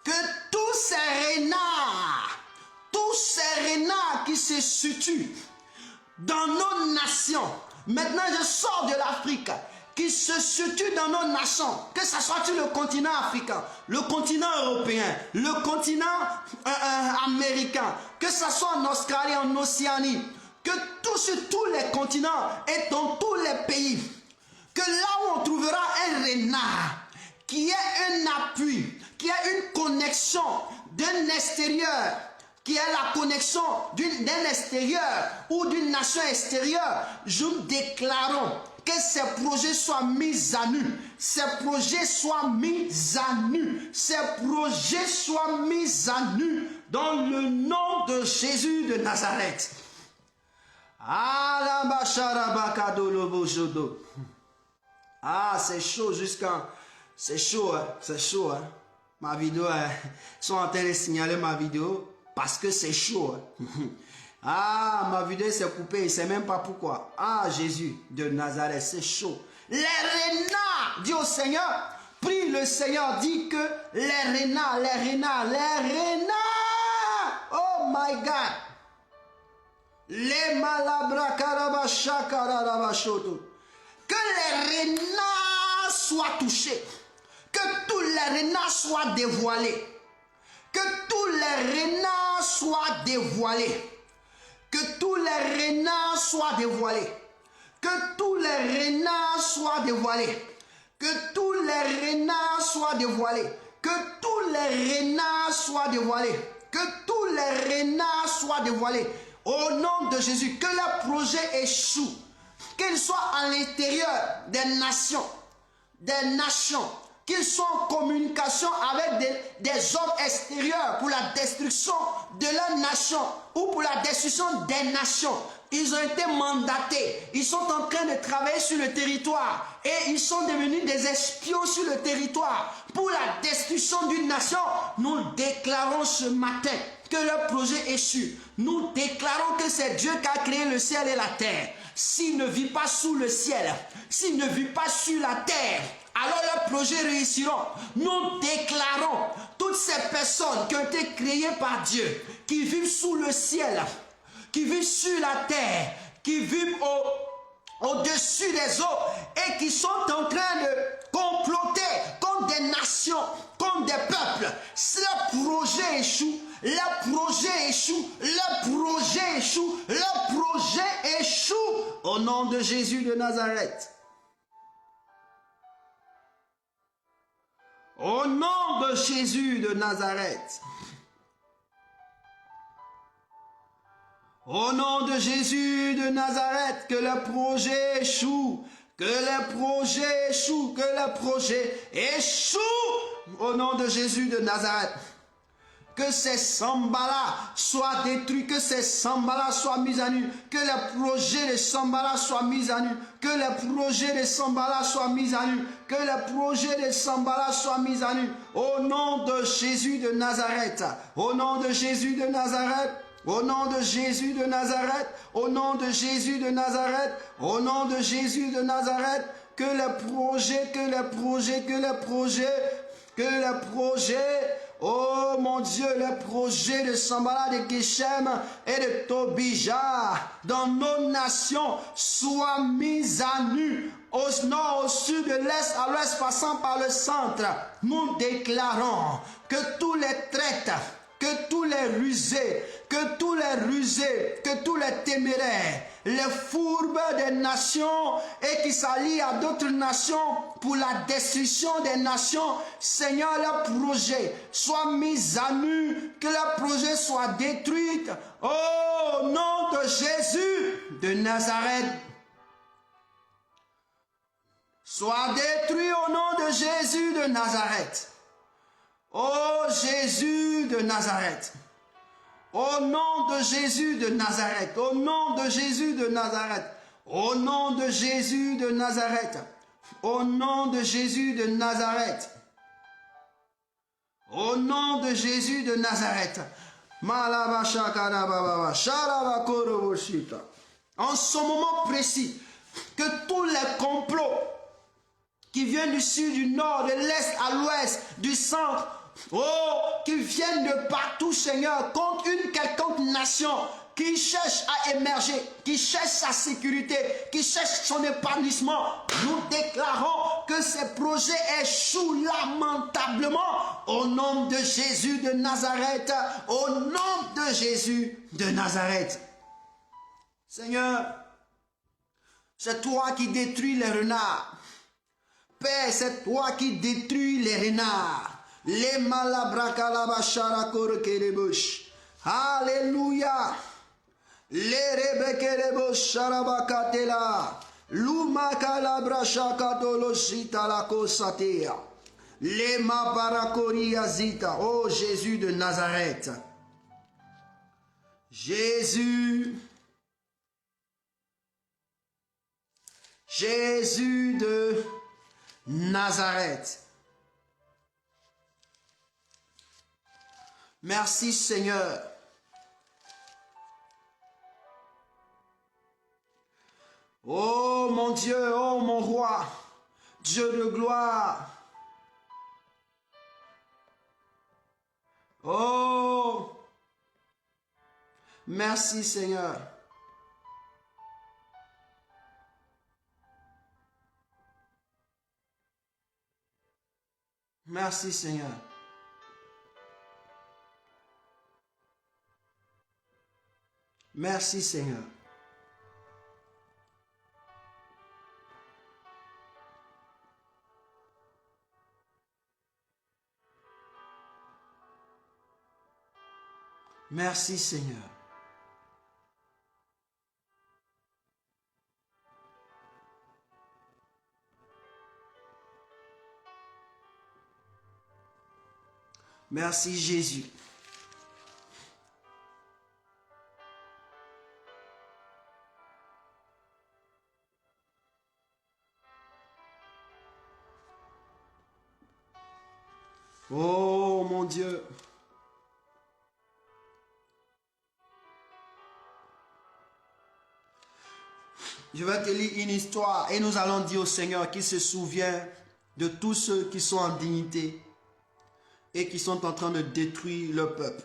que tous ces renards qui se situent dans nos nations, maintenant je sors de l'Afrique, qui se situent dans nos nations, que ce soit sur le continent africain, le continent européen, le continent américain, que ce soit en Australie, en Océanie, que sur tous les continents et dans tous les pays, que là où on trouvera un renard qui ait un appui, qui ait une connexion d'un extérieur, qui ait la connexion d'un extérieur ou d'une nation extérieure, nous déclarons que ces projets soient mis à nu. Ces projets soient mis à nu. Ces projets soient mis à nu dans le nom de Jésus de Nazareth. Ah, c'est chaud jusqu'à... C'est chaud, hein? C'est chaud. Hein? Ma vidéo, ils sont en train de signaler ma vidéo parce que c'est chaud. Hein? Ah, ma vidéo s'est coupée, il ne sait même pas pourquoi. Ah, Jésus de Nazareth, c'est chaud. Les renards, dit au Seigneur, prie le Seigneur, dit que les renards, oh my God. Les malabra karabasha karabashoto. Que les renards soient touchés. Que tous les renards soient dévoilés. Que tous les renards soient dévoilés. Que tous les renards soient dévoilés. Que tous les renards soient dévoilés. Que tous les renards soient dévoilés. Que tous les renards soient dévoilés. Que tous les renards soient dévoilés. Au nom de Jésus, que le projet échoue. Qu'ils soient à l'intérieur des nations. Qu'ils soient en communication avec des hommes extérieurs pour la destruction de leur nation ou pour la destruction des nations. Ils ont été mandatés, ils sont en train de travailler sur le territoire et ils sont devenus des espions sur le territoire pour la destruction d'une nation. Nous déclarons ce matin que le projet échoue. Nous déclarons que c'est Dieu qui a créé le ciel et la terre. S'il ne vit pas sous le ciel, s'il ne vit pas sur la terre, alors leurs projets réussiront. Nous déclarons toutes ces personnes qui ont été créées par Dieu, qui vivent sous le ciel, qui vivent sur la terre, qui vivent au-dessus des eaux et qui sont en train de comploter contre des nations, contre des peuples. Si le projet échoue, le projet échoue, le projet échoue, le projet échoue au nom de Jésus de Nazareth. Au nom de Jésus de Nazareth. Au nom de Jésus de Nazareth, que le projet échoue, que le projet échoue, que le projet échoue. Au nom de Jésus de Nazareth. Que ces Sambala soient détruits, que ces Sambala soient mis à nu, que les projets de Sambala soient mis à nu, que les projets de Sambala soient mis à nu, que les projets de Sambala soient mis à nu. Au nom de Jésus de Nazareth, au nom de Jésus de Nazareth, au nom de Jésus de Nazareth, au nom de Jésus de Nazareth, au nom de Jésus de Nazareth, que les projets, oh mon Dieu, les projets de Sambala, de Geshem et de Tobija dans nos nations soient mis à nu. Au nord, au sud, de l'est à l'ouest, passant par le centre. Nous déclarons que tous les traîtres, que tous les rusés, que tous les téméraires, les fourbes des nations et qui s'allient à d'autres nations pour la destruction des nations, Seigneur, le projet soit mis à nu, que le projet soit détruit. Au nom de Jésus de Nazareth. Soit détruit au nom de Jésus de Nazareth. Ô Jésus de Nazareth, au nom de Jésus de Nazareth, au nom de Jésus de Nazareth, au nom de Jésus de Nazareth, au nom de Jésus de Nazareth, au nom de Jésus de Nazareth. En ce moment précis, que tous les complots qui viennent du sud, du nord, de l'est à l'ouest, du centre, oh, qui viennent de partout, Seigneur, contre une quelconque nation qui cherche à émerger, qui cherche sa sécurité, qui cherche son épanouissement. Nous déclarons que ces projets échouent lamentablement au nom de Jésus de Nazareth, au nom de Jésus de Nazareth. Seigneur, c'est toi qui détruis les renards. Père, c'est toi qui détruis les renards. Les malabrakalabasharakorekerebush. Alléluia. Les rebekerebosh sharabakatela. Lumakalabrashakatoloshita la kosatea. Les maparakoriazita. Oh Jésus de Nazareth. Jésus. Jésus de Nazareth. Merci Seigneur. Oh mon Dieu, oh mon roi, Dieu de gloire. Oh, merci Seigneur. Merci Seigneur. Merci Seigneur. Merci Seigneur. Merci Jésus. Oh mon Dieu. Je vais te lire une histoire et nous allons dire au Seigneur qu'il se souvient de tous ceux qui sont en dignité et qui sont en train de détruire le peuple.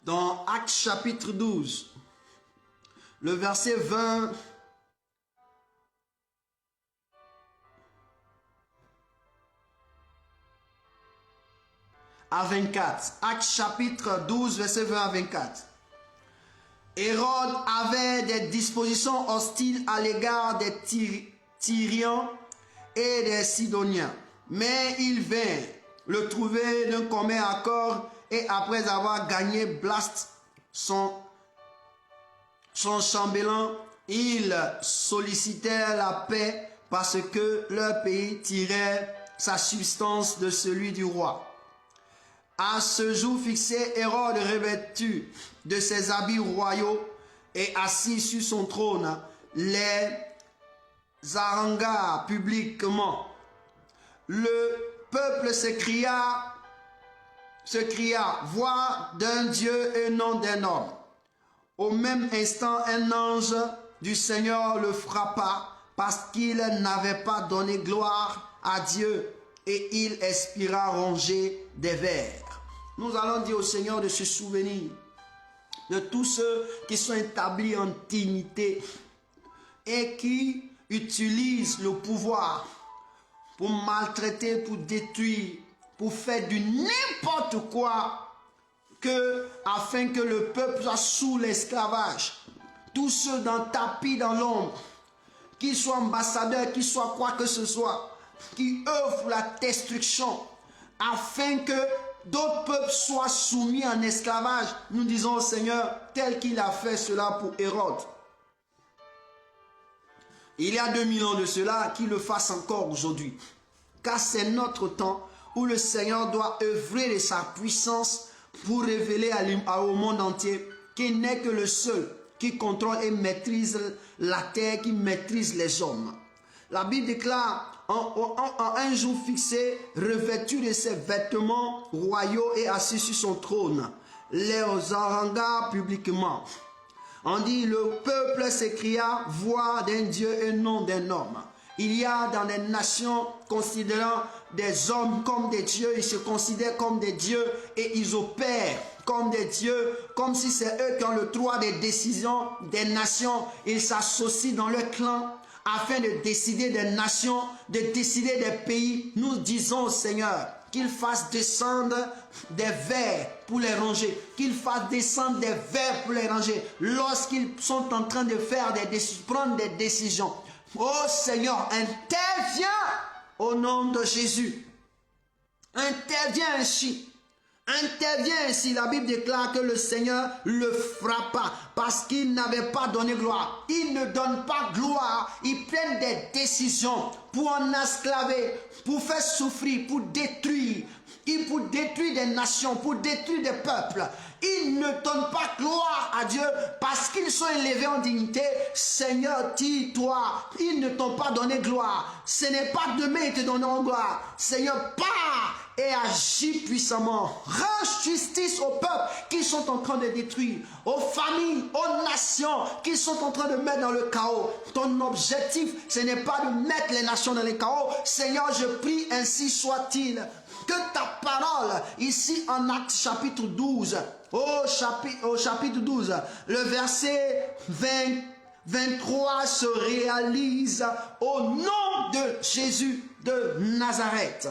Dans Actes chapitre 12, le verset 20 à 24. Actes chapitre 12, verset 20 à 24. Hérode avait des dispositions hostiles à l'égard des Tyriens et des Sidoniens. Mais il vint le trouver d'un commun accord et après avoir gagné Blast, son chambellan, ils sollicitèrent la paix parce que leur pays tirait sa substance de celui du roi. À ce jour fixé, Hérode, revêtu de ses habits royaux et assis sur son trône, les harangua publiquement. Le peuple s'écria, voix d'un Dieu et non d'un homme. Au même instant, un ange du Seigneur le frappa parce qu'il n'avait pas donné gloire à Dieu et il expira rongé des vers. Nous allons dire au Seigneur de se souvenir de tous ceux qui sont établis en dignité et qui utilisent le pouvoir pour maltraiter, pour détruire, pour faire du n'importe quoi afin que le peuple soit sous l'esclavage. Tous ceux dans tapis dans l'ombre, qu'ils soient ambassadeurs, qu'ils soient quoi que ce soit, qui œuvrent pour la destruction afin que d'autres peuples soient soumis en esclavage. Nous disons au Seigneur, tel qu'il a fait cela pour Hérode. Il y a 2000 ans de cela, qu'il le fasse encore aujourd'hui. Car c'est notre temps où le Seigneur doit œuvrer de sa puissance pour révéler au monde entier qu'il n'est que le seul qui contrôle et maîtrise la terre, qui maîtrise les hommes. La Bible déclare, en un jour fixé, revêtu de ses vêtements royaux et assis sur son trône, les harangua publiquement. On dit, le peuple s'écria, voix d'un Dieu et non d'un homme. Il y a dans les nations considérant des hommes comme des dieux, ils se considèrent comme des dieux et ils opèrent comme des dieux, comme si c'est eux qui ont le droit des décisions des nations. Ils s'associent dans leur clan afin de décider des nations, de décider des pays. Nous disons au Seigneur qu'il fasse descendre des vers pour les ranger, qu'il fasse descendre des vers pour les ranger lorsqu'ils sont en train de faire prendre des décisions. Oh Seigneur, interviens au nom de Jésus. Interviens ainsi. Interviens ainsi. La Bible déclare que le Seigneur le frappa parce qu'il n'avait pas donné gloire. Il ne donne pas gloire. Il prend des décisions pour en esclaver, pour faire souffrir, pour détruire. Pour détruire des nations, pour détruire des peuples. Ils ne donnent pas gloire à Dieu parce qu'ils sont élevés en dignité. Seigneur, dis-toi, ils ne t'ont pas donné gloire. Ce n'est pas demain ils te donneront gloire. Seigneur, pars et agis puissamment. Rends justice aux peuples qui sont en train de détruire, aux familles, aux nations qui sont en train de mettre dans le chaos. Ton objectif, ce n'est pas de mettre les nations dans le chaos. Seigneur, je prie, ainsi soit-il. Que ta parole, ici en Actes chapitre 12, au chapitre 12, le verset 23 se réalise au nom de Jésus de Nazareth.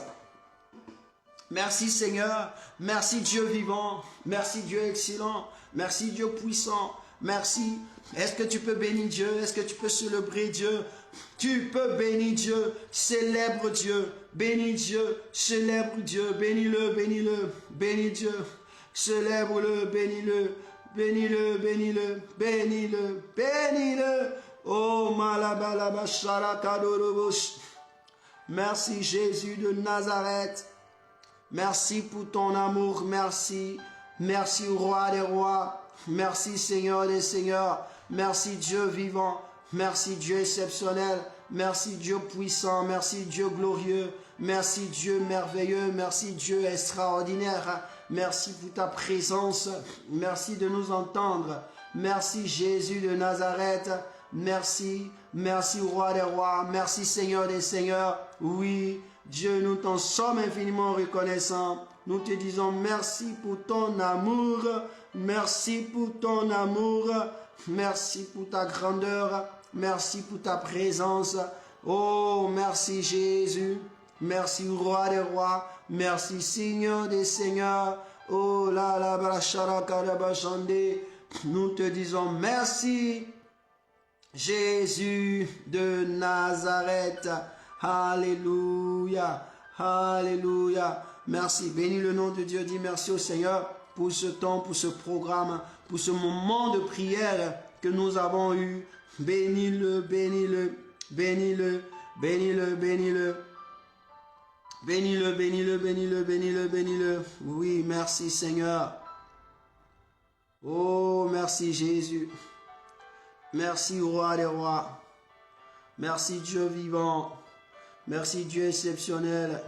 Merci Seigneur, merci Dieu vivant, merci Dieu excellent, merci Dieu puissant, merci. Est-ce que tu peux bénir Dieu? Est-ce que tu peux célébrer Dieu? Tu peux bénir Dieu, célèbre Dieu, bénis Dieu, célèbre Dieu, bénis-le, bénis-le, bénis Dieu, célèbre-le, bénis-le, bénis-le, bénis-le, bénis-le, bénis-le. Oh malabalaba sharakadorobos. Merci Jésus de Nazareth. Merci pour ton amour, merci. Merci Roi des rois. Merci Seigneur des seigneurs. Merci Dieu vivant. Merci Dieu exceptionnel. Merci Dieu puissant. Merci Dieu glorieux. Merci Dieu merveilleux. Merci Dieu extraordinaire. Merci pour ta présence. Merci de nous entendre. Merci Jésus de Nazareth. Merci. Merci Roi des rois. Merci Seigneur des seigneurs. Oui, Dieu, nous t'en sommes infiniment reconnaissants. Nous te disons merci pour ton amour. Merci pour ton amour. Merci pour ta grandeur. Merci pour ta présence. Oh, merci Jésus. Merci Roi des rois. Merci Seigneur des seigneurs. Oh là là, nous te disons merci. Jésus de Nazareth. Alléluia. Alléluia. Merci. Bénis le nom de Dieu. Dis merci au Seigneur pour ce temps, pour ce programme, pour ce moment de prière que nous avons eu. Bénis-le, bénis-le, bénis-le, bénis-le, bénis-le. Bénis-le, bénis-le, bénis-le, bénis-le, bénis-le. Oui, merci Seigneur. Oh, merci Jésus. Merci Roi des rois. Merci Dieu vivant. Merci Dieu exceptionnel.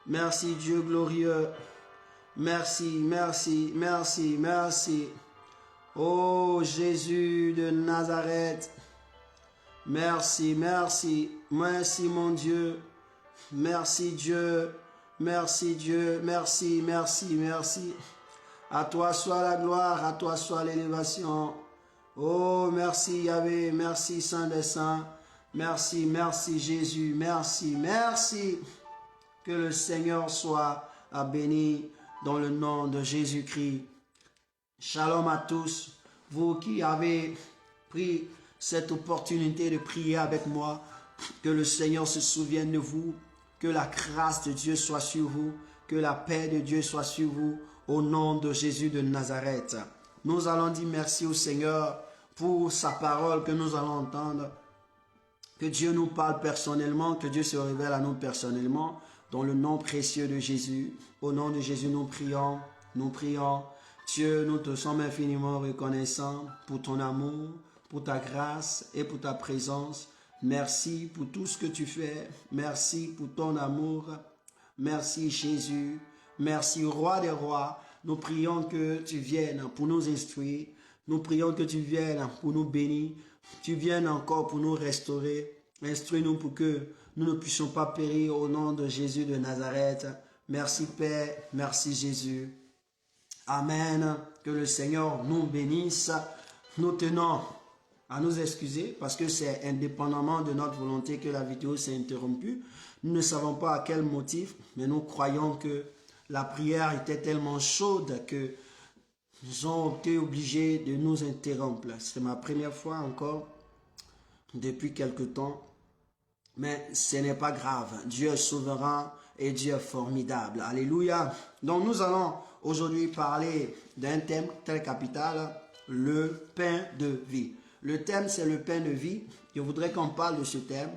Merci Dieu glorieux. Merci, merci, merci, merci. Oh Jésus de Nazareth. Merci, merci. Merci mon Dieu. Merci Dieu. Merci Dieu. Merci, merci, merci. À toi soit la gloire, à toi soit l'élévation. Oh, merci Yahvé, merci Saint des Saints. Merci, merci Jésus, merci, merci. Que le Seigneur soit béni dans le nom de Jésus-Christ. Shalom à tous, vous qui avez pris cette opportunité de prier avec moi. Que le Seigneur se souvienne de vous, que la grâce de Dieu soit sur vous, que la paix de Dieu soit sur vous, au nom de Jésus de Nazareth. Nous allons dire merci au Seigneur pour sa parole que nous allons entendre. Que Dieu nous parle personnellement, que Dieu se révèle à nous personnellement, dans le nom précieux de Jésus. Au nom de Jésus, nous prions, nous prions. Dieu, nous te sommes infiniment reconnaissants pour ton amour, pour ta grâce et pour ta présence. Merci pour tout ce que tu fais. Merci pour ton amour. Merci Jésus. Merci Roi des rois. Nous prions que tu viennes pour nous instruire. Nous prions que tu viennes pour nous bénir. Tu viennes encore pour nous restaurer. Instruis-nous pour que nous ne puissions pas périr au nom de Jésus de Nazareth. Merci Père, merci Jésus. Amen. Que le Seigneur nous bénisse. Nous tenons à nous excuser parce que c'est indépendamment de notre volonté que la vidéo s'est interrompue. Nous ne savons pas à quel motif, mais nous croyons que la prière était tellement chaude que nous avons été obligés de nous interrompre. C'est ma première fois encore depuis quelque temps, mais ce n'est pas grave. Dieu est souverain et Dieu est formidable. Alléluia. Donc nous allons aujourd'hui parler d'un thème très capital, le pain de vie. Le thème, c'est le pain de vie. Je voudrais qu'on parle de ce thème.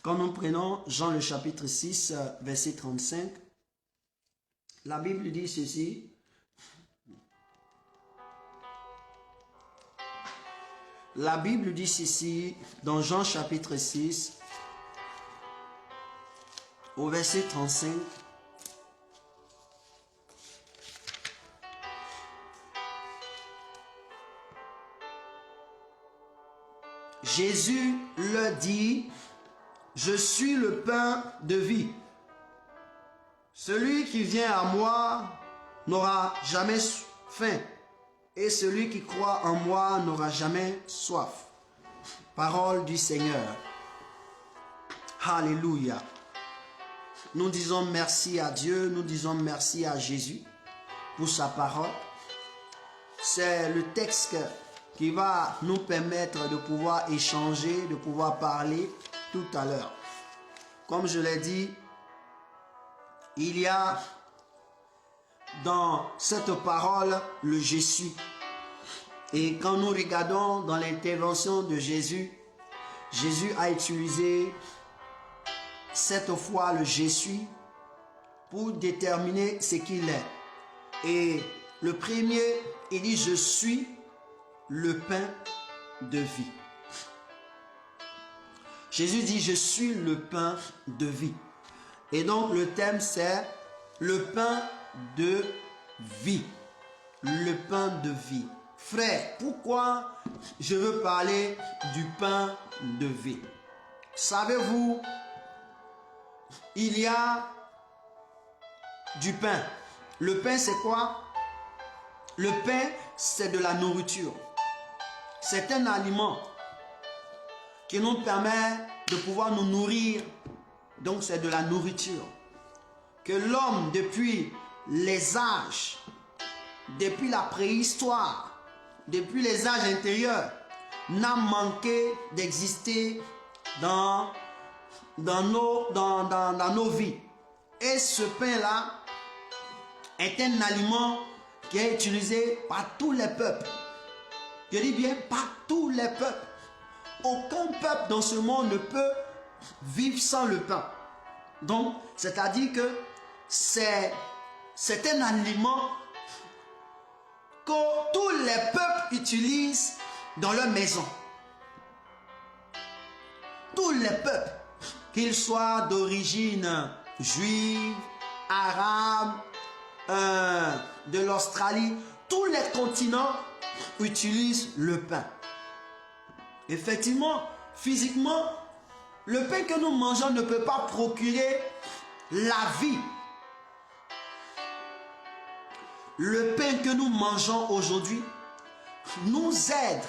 Quand nous prenons Jean le chapitre 6, verset 35, la Bible dit ceci. La Bible dit ceci dans Jean chapitre 6, au verset 35. Jésus leur dit, je suis le pain de vie. Celui qui vient à moi n'aura jamais faim, et celui qui croit en moi n'aura jamais soif. Parole du Seigneur. Alléluia. Nous disons merci à Dieu, nous disons merci à Jésus pour sa parole. C'est le texte qui va nous permettre de pouvoir échanger, de pouvoir parler tout à l'heure. Comme je l'ai dit, il y a dans cette parole le je suis. Et quand nous regardons dans l'intervention de Jésus, Jésus a utilisé cette fois le je suis pour déterminer ce qu'il est. Et le premier, il dit je suis le pain de vie. Jésus dit je suis le pain de vie. Et donc le thème c'est le pain de vie. Le pain de vie. Frère, pourquoi je veux parler du pain de vie? Savez-vous, il y a du pain. Le pain c'est quoi? Le pain c'est de la nourriture. C'est un aliment qui nous permet de pouvoir nous nourrir. Donc c'est de la nourriture que l'homme depuis les âges, depuis la préhistoire, depuis les âges intérieurs, n'a manqué d'exister dans nos vies. Et ce pain-là est un aliment qui est utilisé par tous les peuples. Je dis bien par tous les peuples. Aucun peuple dans ce monde ne peut vivre sans le pain. Donc, c'est-à-dire que c'est un aliment que tous les peuples utilisent dans leur maison. Tous les peuples, qu'ils soient d'origine juive, arabe, de l'Australie, tous les continents utilisent le pain. Effectivement, physiquement, le pain que nous mangeons ne peut pas procurer la vie. Le pain que nous mangeons aujourd'hui nous aide,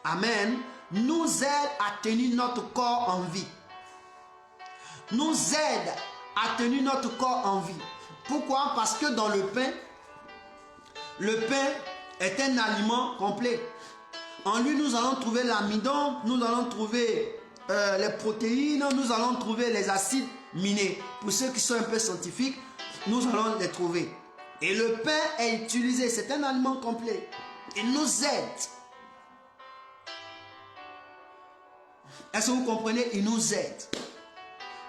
amen, nous aide à tenir notre corps en vie. Nous aide à tenir notre corps en vie. Pourquoi? Parce que dans le pain est un aliment complet. En lui, nous allons trouver l'amidon, nous allons trouver les protéines, nous allons trouver les acides minéraux. Pour ceux qui sont un peu scientifiques, nous allons les trouver. Et le pain est utilisé, c'est un aliment complet. Il nous aide. Est-ce que vous comprenez? Il nous aide.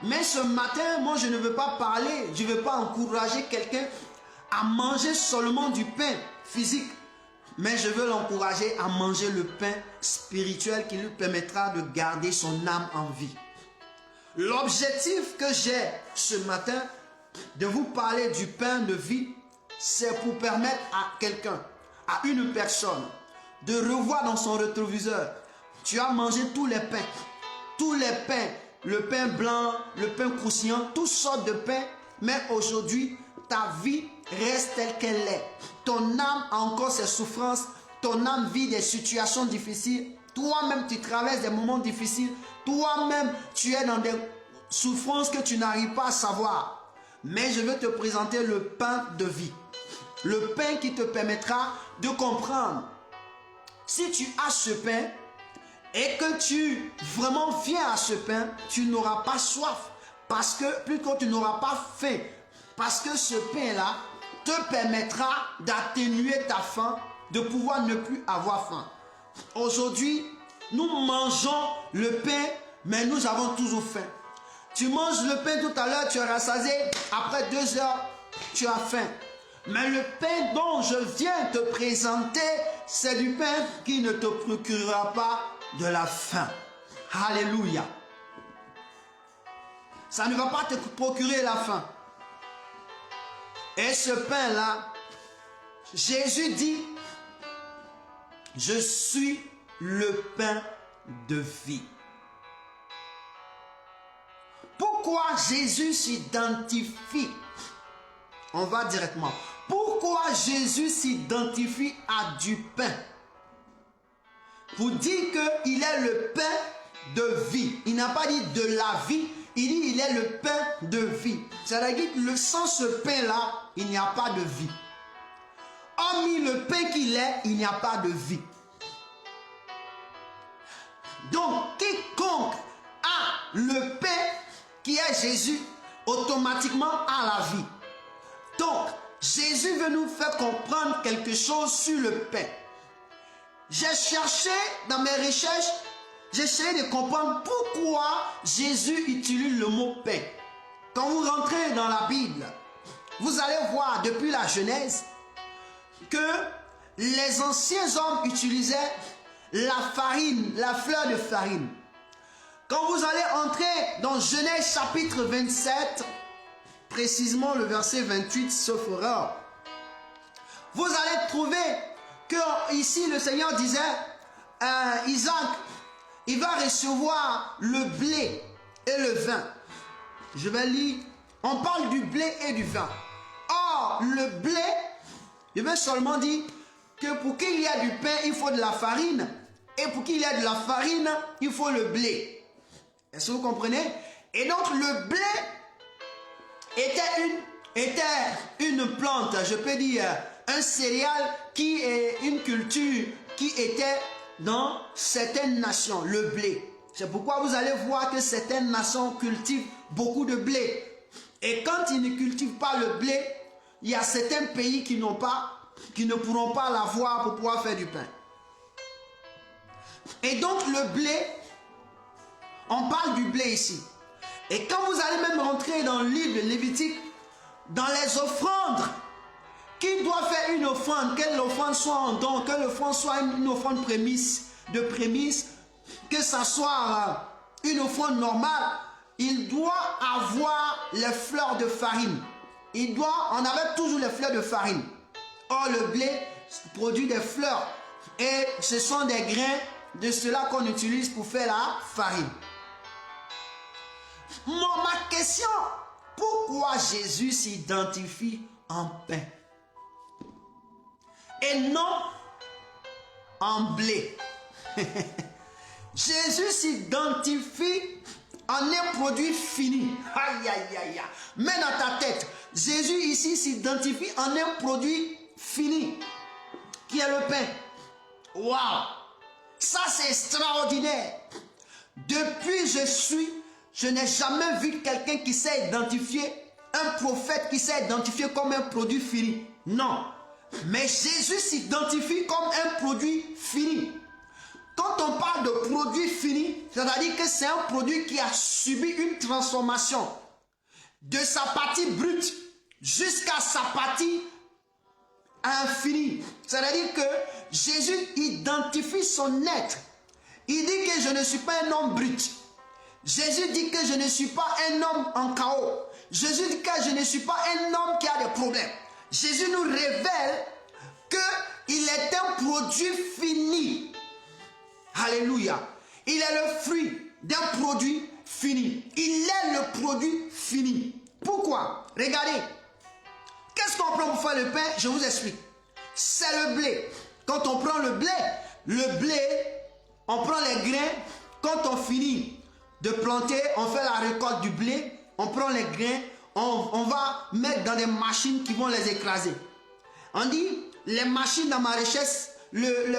Mais ce matin, moi je ne veux pas parler, je ne veux pas encourager quelqu'un à manger seulement du pain physique. Mais je veux l'encourager à manger le pain spirituel qui lui permettra de garder son âme en vie. L'objectif que j'ai ce matin de vous parler du pain de vie, c'est pour permettre à quelqu'un, à une personne, de revoir dans son rétroviseur. Tu as mangé tous les pains. tous les pains, le pain blanc, le pain croustillant, toutes sortes de pains. Mais aujourd'hui, ta vie reste telle qu'elle est. Ton âme a encore ses souffrances. Ton âme vit des situations difficiles. Toi-même, tu traverses des moments difficiles. Toi-même, tu es dans des souffrances que tu n'arrives pas à savoir. Mais je veux te présenter le pain de vie. Le pain qui te permettra de comprendre. Si tu as ce pain et que tu vraiment viens à ce pain, tu n'auras pas soif. Parce que, plutôt, tu n'auras pas faim. Parce que ce pain-là te permettra d'atténuer ta faim, de pouvoir ne plus avoir faim. Aujourd'hui, nous mangeons le pain, mais nous avons toujours faim. Tu manges le pain tout à l'heure, tu es rassasié. Après 2 heures, tu as faim. Mais le pain dont je viens te présenter, c'est du pain qui ne te procurera pas de la faim. Alléluia. Ça ne va pas te procurer la faim. Et ce pain-là, Jésus dit, je suis le pain de vie. Pourquoi Jésus s'identifie? On va directement. Pourquoi Jésus s'identifie à du pain? Pour dire qu'il est le pain de vie. Il n'a pas dit de la vie, il dit il est le pain de vie. C'est-à-dire que sans ce pain-là, il n'y a pas de vie. Hormis le pain qu'il est, il n'y a pas de vie. Donc, quiconque a le pain qui est Jésus, automatiquement a la vie. Donc, Jésus veut nous faire comprendre quelque chose sur le pain. J'ai cherché dans mes recherches, j'ai essayé de comprendre pourquoi Jésus utilise le mot pain. Quand vous rentrez dans la Bible, vous allez voir depuis la Genèse que les anciens hommes utilisaient la farine, la fleur de farine. Quand vous allez entrer dans Genèse chapitre 27, précisément le verset 28 sauf erreur, vous allez trouver que ici le Seigneur disait Isaac, il va recevoir le blé et le vin. Je vais lire, on parle du blé et du vin. Or, le blé, je vais seulement dire que pour qu'il y ait du pain, il faut de la farine. Et pour qu'il y ait de la farine, il faut le blé. Est-ce que vous comprenez? Et donc, le blé était une plante, je peux dire un céréal qui est une culture qui était dans certaines nations, le blé. C'est pourquoi vous allez voir que certaines nations cultivent beaucoup de blé. Et quand ils ne cultivent pas le blé, il y a certains pays qui ne pourront pas l'avoir pour pouvoir faire du pain. Et donc le blé, on parle du blé ici. Et quand vous allez même rentrer dans le livre de Lévitique, dans les offrandes, qui doit faire une offrande, que l'offrande soit en don, que l'offrande soit une offrande de prémisse, que ça soit une offrande normale, il doit avoir les fleurs de farine. On avait toujours les fleurs de farine. Or, le blé produit des fleurs. Et ce sont des grains de cela qu'on utilise pour faire la farine. Ma question, pourquoi Jésus s'identifie en pain et non en blé? Jésus s'identifie en un produit fini. Aïe, aïe, aïe, aïe. Mets dans ta tête, Jésus ici s'identifie en un produit fini, qui est le pain. Waouh! Ça, c'est extraordinaire. Depuis je n'ai jamais vu quelqu'un qui s'est identifié, un prophète qui s'est identifié comme un produit fini. Non. Mais Jésus s'identifie comme un produit fini. Quand on parle de produit fini, c'est-à-dire que c'est un produit qui a subi une transformation de sa partie brute jusqu'à sa partie infinie. C'est-à-dire que Jésus identifie son être. Il dit que je ne suis pas un homme brut. Jésus dit que je ne suis pas un homme en chaos. Jésus dit que je ne suis pas un homme qui a des problèmes. Jésus nous révèle qu'il est un produit fini. Alléluia. Il est le fruit d'un produit fini. Il est le produit fini. Pourquoi? Regardez. Qu'est-ce qu'on prend pour faire le pain? Je vous explique. C'est le blé. Quand on prend le blé, on prend les grains. Quand on finit de planter, on fait la récolte du blé, on prend les grains, on va mettre dans des machines qui vont les écraser. On dit, les machines dans maraîchage,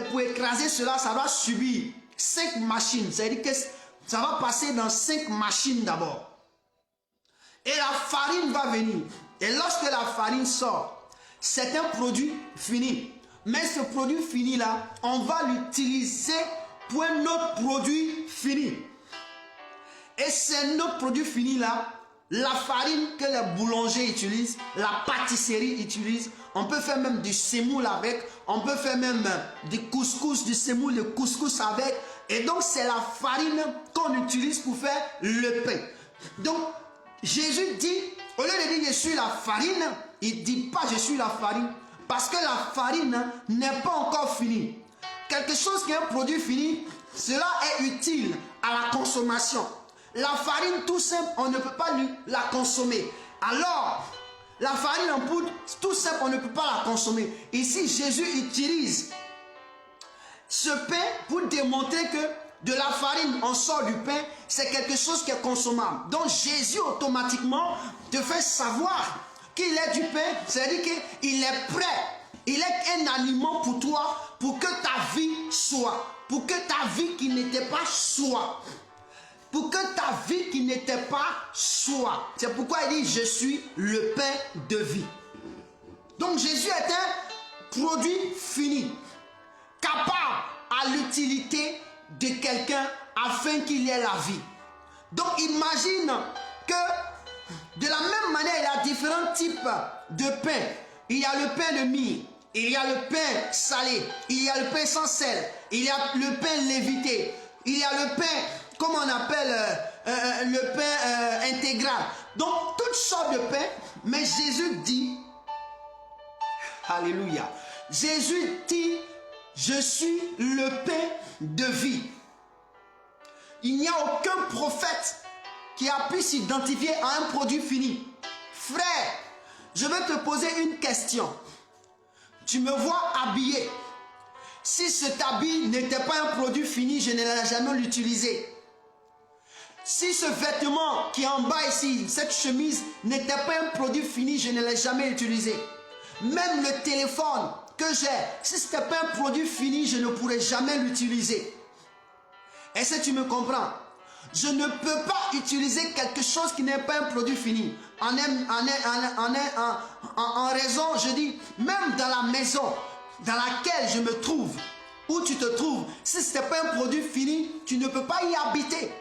pour écraser cela, ça va subir 5 machines. C'est-à-dire que ça va passer dans 5 machines d'abord. Et la farine va venir. Et lorsque la farine sort, c'est un produit fini. Mais ce produit fini-là, on va l'utiliser pour un autre produit fini. Et c'est notre produit fini-là, la farine que les boulangers utilisent, la pâtisserie utilise. On peut faire même du semoule avec. On peut faire même du couscous, du semoule, du couscous avec. Et donc, c'est la farine qu'on utilise pour faire le pain. Donc, Jésus dit, au lieu de dire je suis la farine, il ne dit pas je suis la farine. Parce que la farine n'est pas encore finie. Quelque chose qui est un produit fini, cela est utile à la consommation. La farine tout simple, on ne peut pas la consommer. Alors, la farine en poudre, tout simple, on ne peut pas la consommer. Ici, Jésus utilise ce pain pour démontrer que de la farine, on sort du pain, c'est quelque chose qui est consommable. Donc, Jésus automatiquement te fait savoir qu'il est du pain, c'est-à-dire qu'il est prêt. Il est un aliment pour toi, pour que ta vie soit. Pour que ta vie qui n'était pas soit. Pour que ta vie qui n'était pas soit. C'est pourquoi il dit, je suis le pain de vie. Donc Jésus est un produit fini, capable à l'utilité de quelqu'un afin qu'il ait la vie. Donc imagine que de la même manière, il y a différents types de pain. Il y a le pain de mie, il y a le pain salé, il y a le pain sans sel, il y a le pain lévité, il y a le pain, comme on appelle le pain intégral. Donc, toutes sortes de pains, mais Jésus dit, alléluia, Jésus dit, je suis le pain de vie. Il n'y a aucun prophète qui a pu s'identifier à un produit fini. Frère, je vais te poser une question. Tu me vois habillé. Si cet habit n'était pas un produit fini, je ne l'ai jamais l'utilisé. Si ce vêtement qui est en bas ici, cette chemise, n'était pas un produit fini, je ne l'ai jamais utilisé. Même le téléphone que j'ai, si ce n'était pas un produit fini, je ne pourrais jamais l'utiliser. Est-ce que tu me comprends? Je ne peux pas utiliser quelque chose qui n'est pas un produit fini. En raison, je dis, même dans la maison dans laquelle je me trouve, où tu te trouves, si ce n'est pas un produit fini, tu ne peux pas y habiter.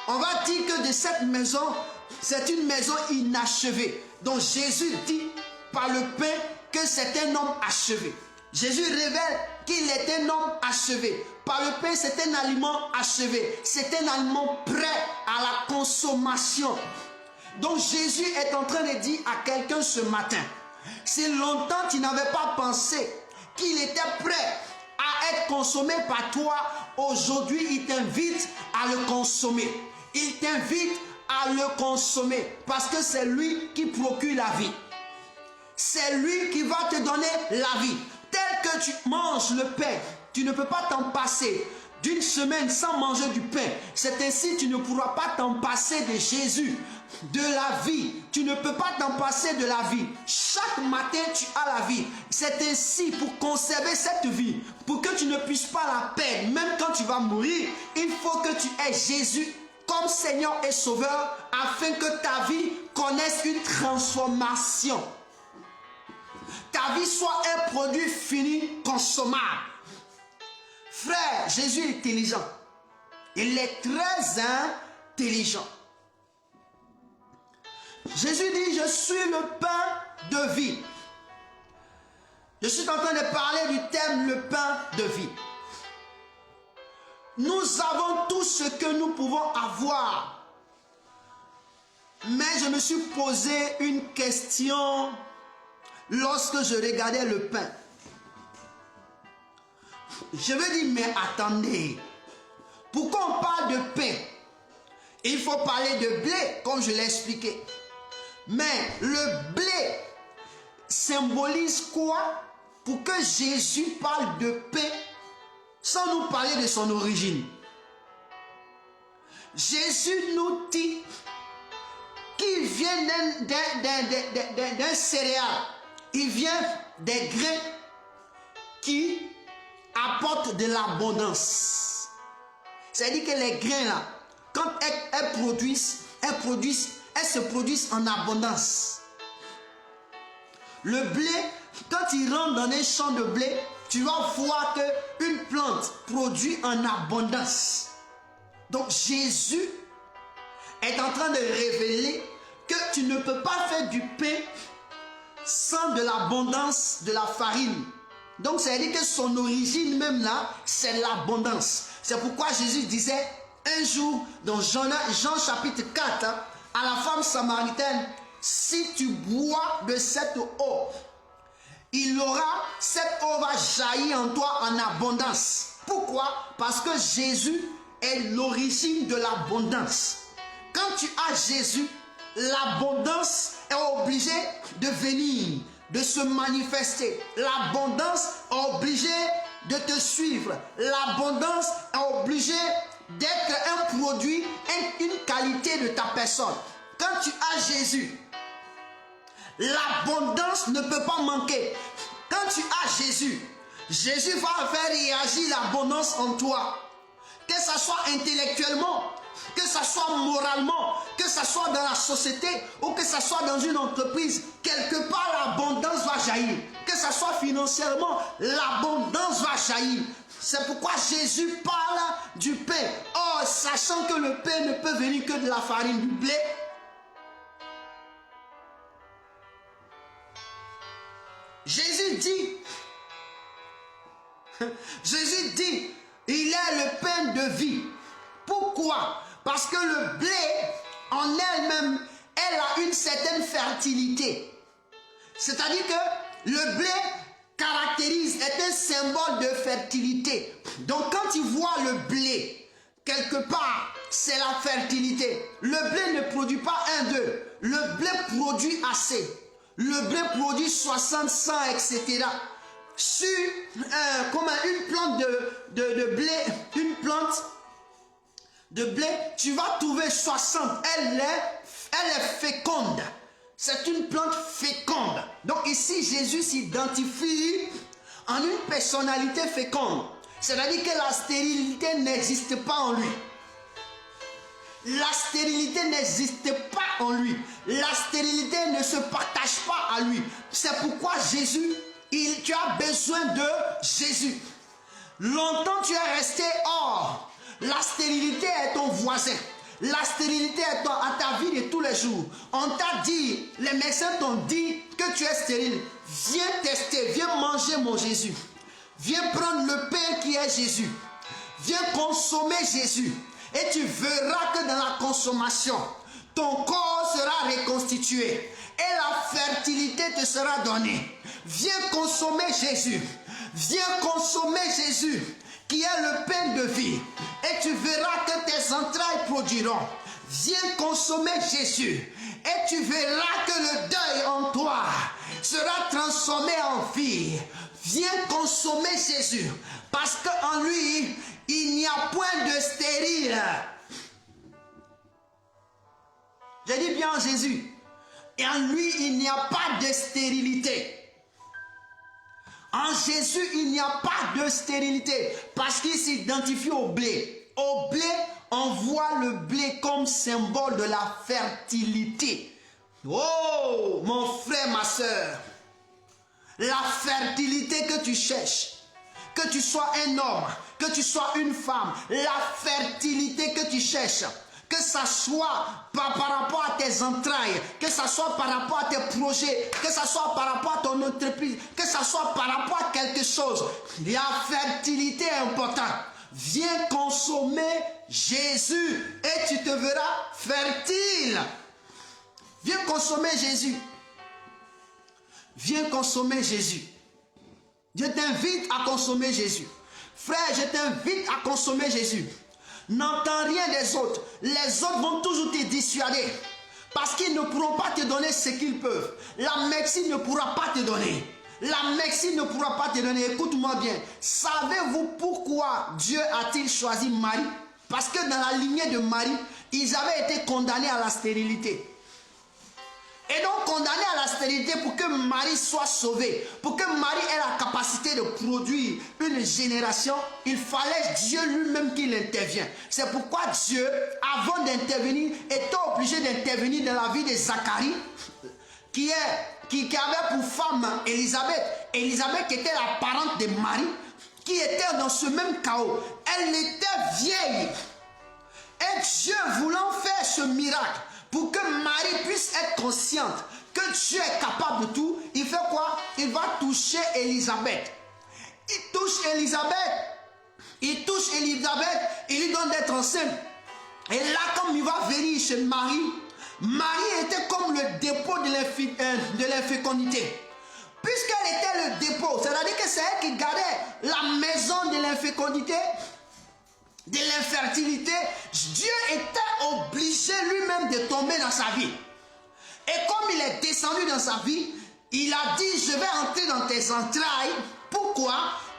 On va dire que de cette maison, c'est une maison inachevée. Donc Jésus dit par le pain que c'est un homme achevé. Jésus révèle qu'il est un homme achevé. Par le pain, c'est un aliment achevé. C'est un aliment prêt à la consommation. Donc Jésus est en train de dire à quelqu'un ce matin, si longtemps tu n'avais pas pensé qu'il était prêt à être consommé par toi, aujourd'hui il t'invite à le consommer. Il t'invite à le consommer parce que c'est lui qui procure la vie. C'est lui qui va te donner la vie. Tel que tu manges le pain, tu ne peux pas t'en passer d'une semaine sans manger du pain. C'est ainsi tu ne pourras pas t'en passer de Jésus, de la vie. Tu ne peux pas t'en passer de la vie. Chaque matin, tu as la vie. C'est ainsi pour conserver cette vie, pour que tu ne puisses pas la perdre. Même quand tu vas mourir, il faut que tu aies Jésus comme Seigneur et Sauveur afin que ta vie connaisse une transformation. Ta vie soit un produit fini, consommable. Frère, Jésus est intelligent. Il est très intelligent. Jésus dit, je suis le pain de vie. Je suis en train de parler du thème, le pain de vie. Nous avons tout ce que nous pouvons avoir. Mais je me suis posé une question lorsque je regardais le pain. Je me dis, mais attendez, pourquoi on parle de pain? Il faut parler de blé, comme je l'ai expliqué. Mais le blé symbolise quoi? Pour que Jésus parle de paix sans nous parler de son origine. Jésus nous dit qu'il vient d'un céréal. Il vient des grains qui apportent de l'abondance. C'est-à-dire que les grains là, quand elles se produisent en abondance. Le blé, quand il rentre dans un champ de blé, tu vas voir qu'une plante produit en abondance. Donc Jésus est en train de révéler que tu ne peux pas faire du pain sans de l'abondance de la farine. Donc c'est-à-dire que son origine même là, c'est l'abondance. C'est pourquoi Jésus disait un jour dans Jean chapitre 4, à la femme samaritaine, si tu bois de cette eau, cette eau va jaillir en toi en abondance. Pourquoi? Parce que Jésus est l'origine de l'abondance. Quand tu as Jésus, l'abondance est obligée de venir, de se manifester. L'abondance est obligée de te suivre. L'abondance est obligée d'être un produit, une qualité de ta personne. Quand tu as Jésus, l'abondance ne peut pas manquer. Quand tu as Jésus, Jésus va faire réagir l'abondance en toi. Que ce soit intellectuellement, que ce soit moralement, que ce soit dans la société ou que ce soit dans une entreprise, quelque part l'abondance va jaillir. Que ce soit financièrement, l'abondance va jaillir. C'est pourquoi Jésus parle du pain. Or, sachant que le pain ne peut venir que de la farine, du blé, Jésus dit, il est le pain de vie. Pourquoi? Parce que le blé, en elle-même, elle a une certaine fertilité. C'est-à-dire que le blé est un symbole de fertilité. Donc quand tu vois le blé, quelque part, c'est la fertilité. Le blé ne produit pas 1, 2. Le blé produit assez. Le blé produit 60, 100, etc. Sur une plante de blé, une plante de blé, tu vas trouver 60. Elle est féconde. C'est une plante féconde. Donc ici, Jésus s'identifie en une personnalité féconde. C'est-à-dire que la stérilité n'existe pas en lui. La stérilité n'existe pas en lui. La stérilité ne se partage pas à lui. C'est pourquoi Jésus, tu as besoin de Jésus. Longtemps tu es resté hors. La stérilité est ton voisin. La stérilité est à ta vie de tous les jours. On t'a dit, les médecins t'ont dit que tu es stérile. Viens tester, viens manger mon Jésus. Viens prendre le pain qui est Jésus. Viens consommer Jésus. Et tu verras que dans la consommation, ton corps sera reconstitué. Et la fertilité te sera donnée. Viens consommer Jésus. Viens consommer Jésus, qui est le pain de vie. Et tu verras que tes entrailles produiront. Viens consommer Jésus. Et tu verras que le deuil en toi sera transformé en vie. Viens consommer Jésus. Parce qu'en lui, il n'y a point de stérile. J'ai dit bien Jésus. Et en lui, il n'y a pas de stérilité. En Jésus, il n'y a pas de stérilité. Parce qu'il s'identifie au blé. Au blé, on voit le blé comme symbole de la fertilité. Oh, mon frère, ma soeur. La fertilité que tu cherches. Que tu sois un homme, que tu sois une femme, la fertilité que tu cherches, que ça soit par rapport à tes entrailles, que ça soit par rapport à tes projets, que ça soit par rapport à ton entreprise, que ça soit par rapport à quelque chose, la fertilité est importante. Viens consommer Jésus et tu te verras fertile. Viens consommer Jésus. Viens consommer Jésus. Je t'invite à consommer Jésus. Frère, je t'invite à consommer Jésus. N'entends rien des autres. Les autres vont toujours te dissuader. Parce qu'ils ne pourront pas te donner ce qu'ils peuvent. La médecine ne pourra pas te donner. La médecine ne pourra pas te donner. Écoute-moi bien. Savez-vous pourquoi Dieu a-t-il choisi Marie? Parce que dans la lignée de Marie, ils avaient été condamnés à la stérilité. Et donc condamnés à la stérilité pour que Marie soit sauvée, pour que Marie ait la capacité de produire une génération, il fallait Dieu lui-même qu'il intervienne. C'est pourquoi Dieu, avant d'intervenir, était obligé d'intervenir dans la vie de Zacharie, qui avait pour femme Élisabeth. Élisabeth qui était la parente de Marie, qui était dans ce même chaos. Elle était vieille. Et Dieu voulant faire ce miracle, pour que Marie puisse être consciente que Dieu est capable de tout, il fait quoi? Il va toucher Élisabeth. Il touche Élisabeth. Il touche Élisabeth. Il lui donne d'être enceinte. Et là, comme il va venir chez Marie, Marie était comme le dépôt de l'infécondité. Puisqu'elle était le dépôt, c'est-à-dire que c'est elle qui gardait la maison de l'infécondité, de l'infertilité, Dieu était obligé lui-même de tomber dans sa vie. Et comme il est descendu dans sa vie, il a dit, je vais entrer dans tes entrailles. Pourquoi?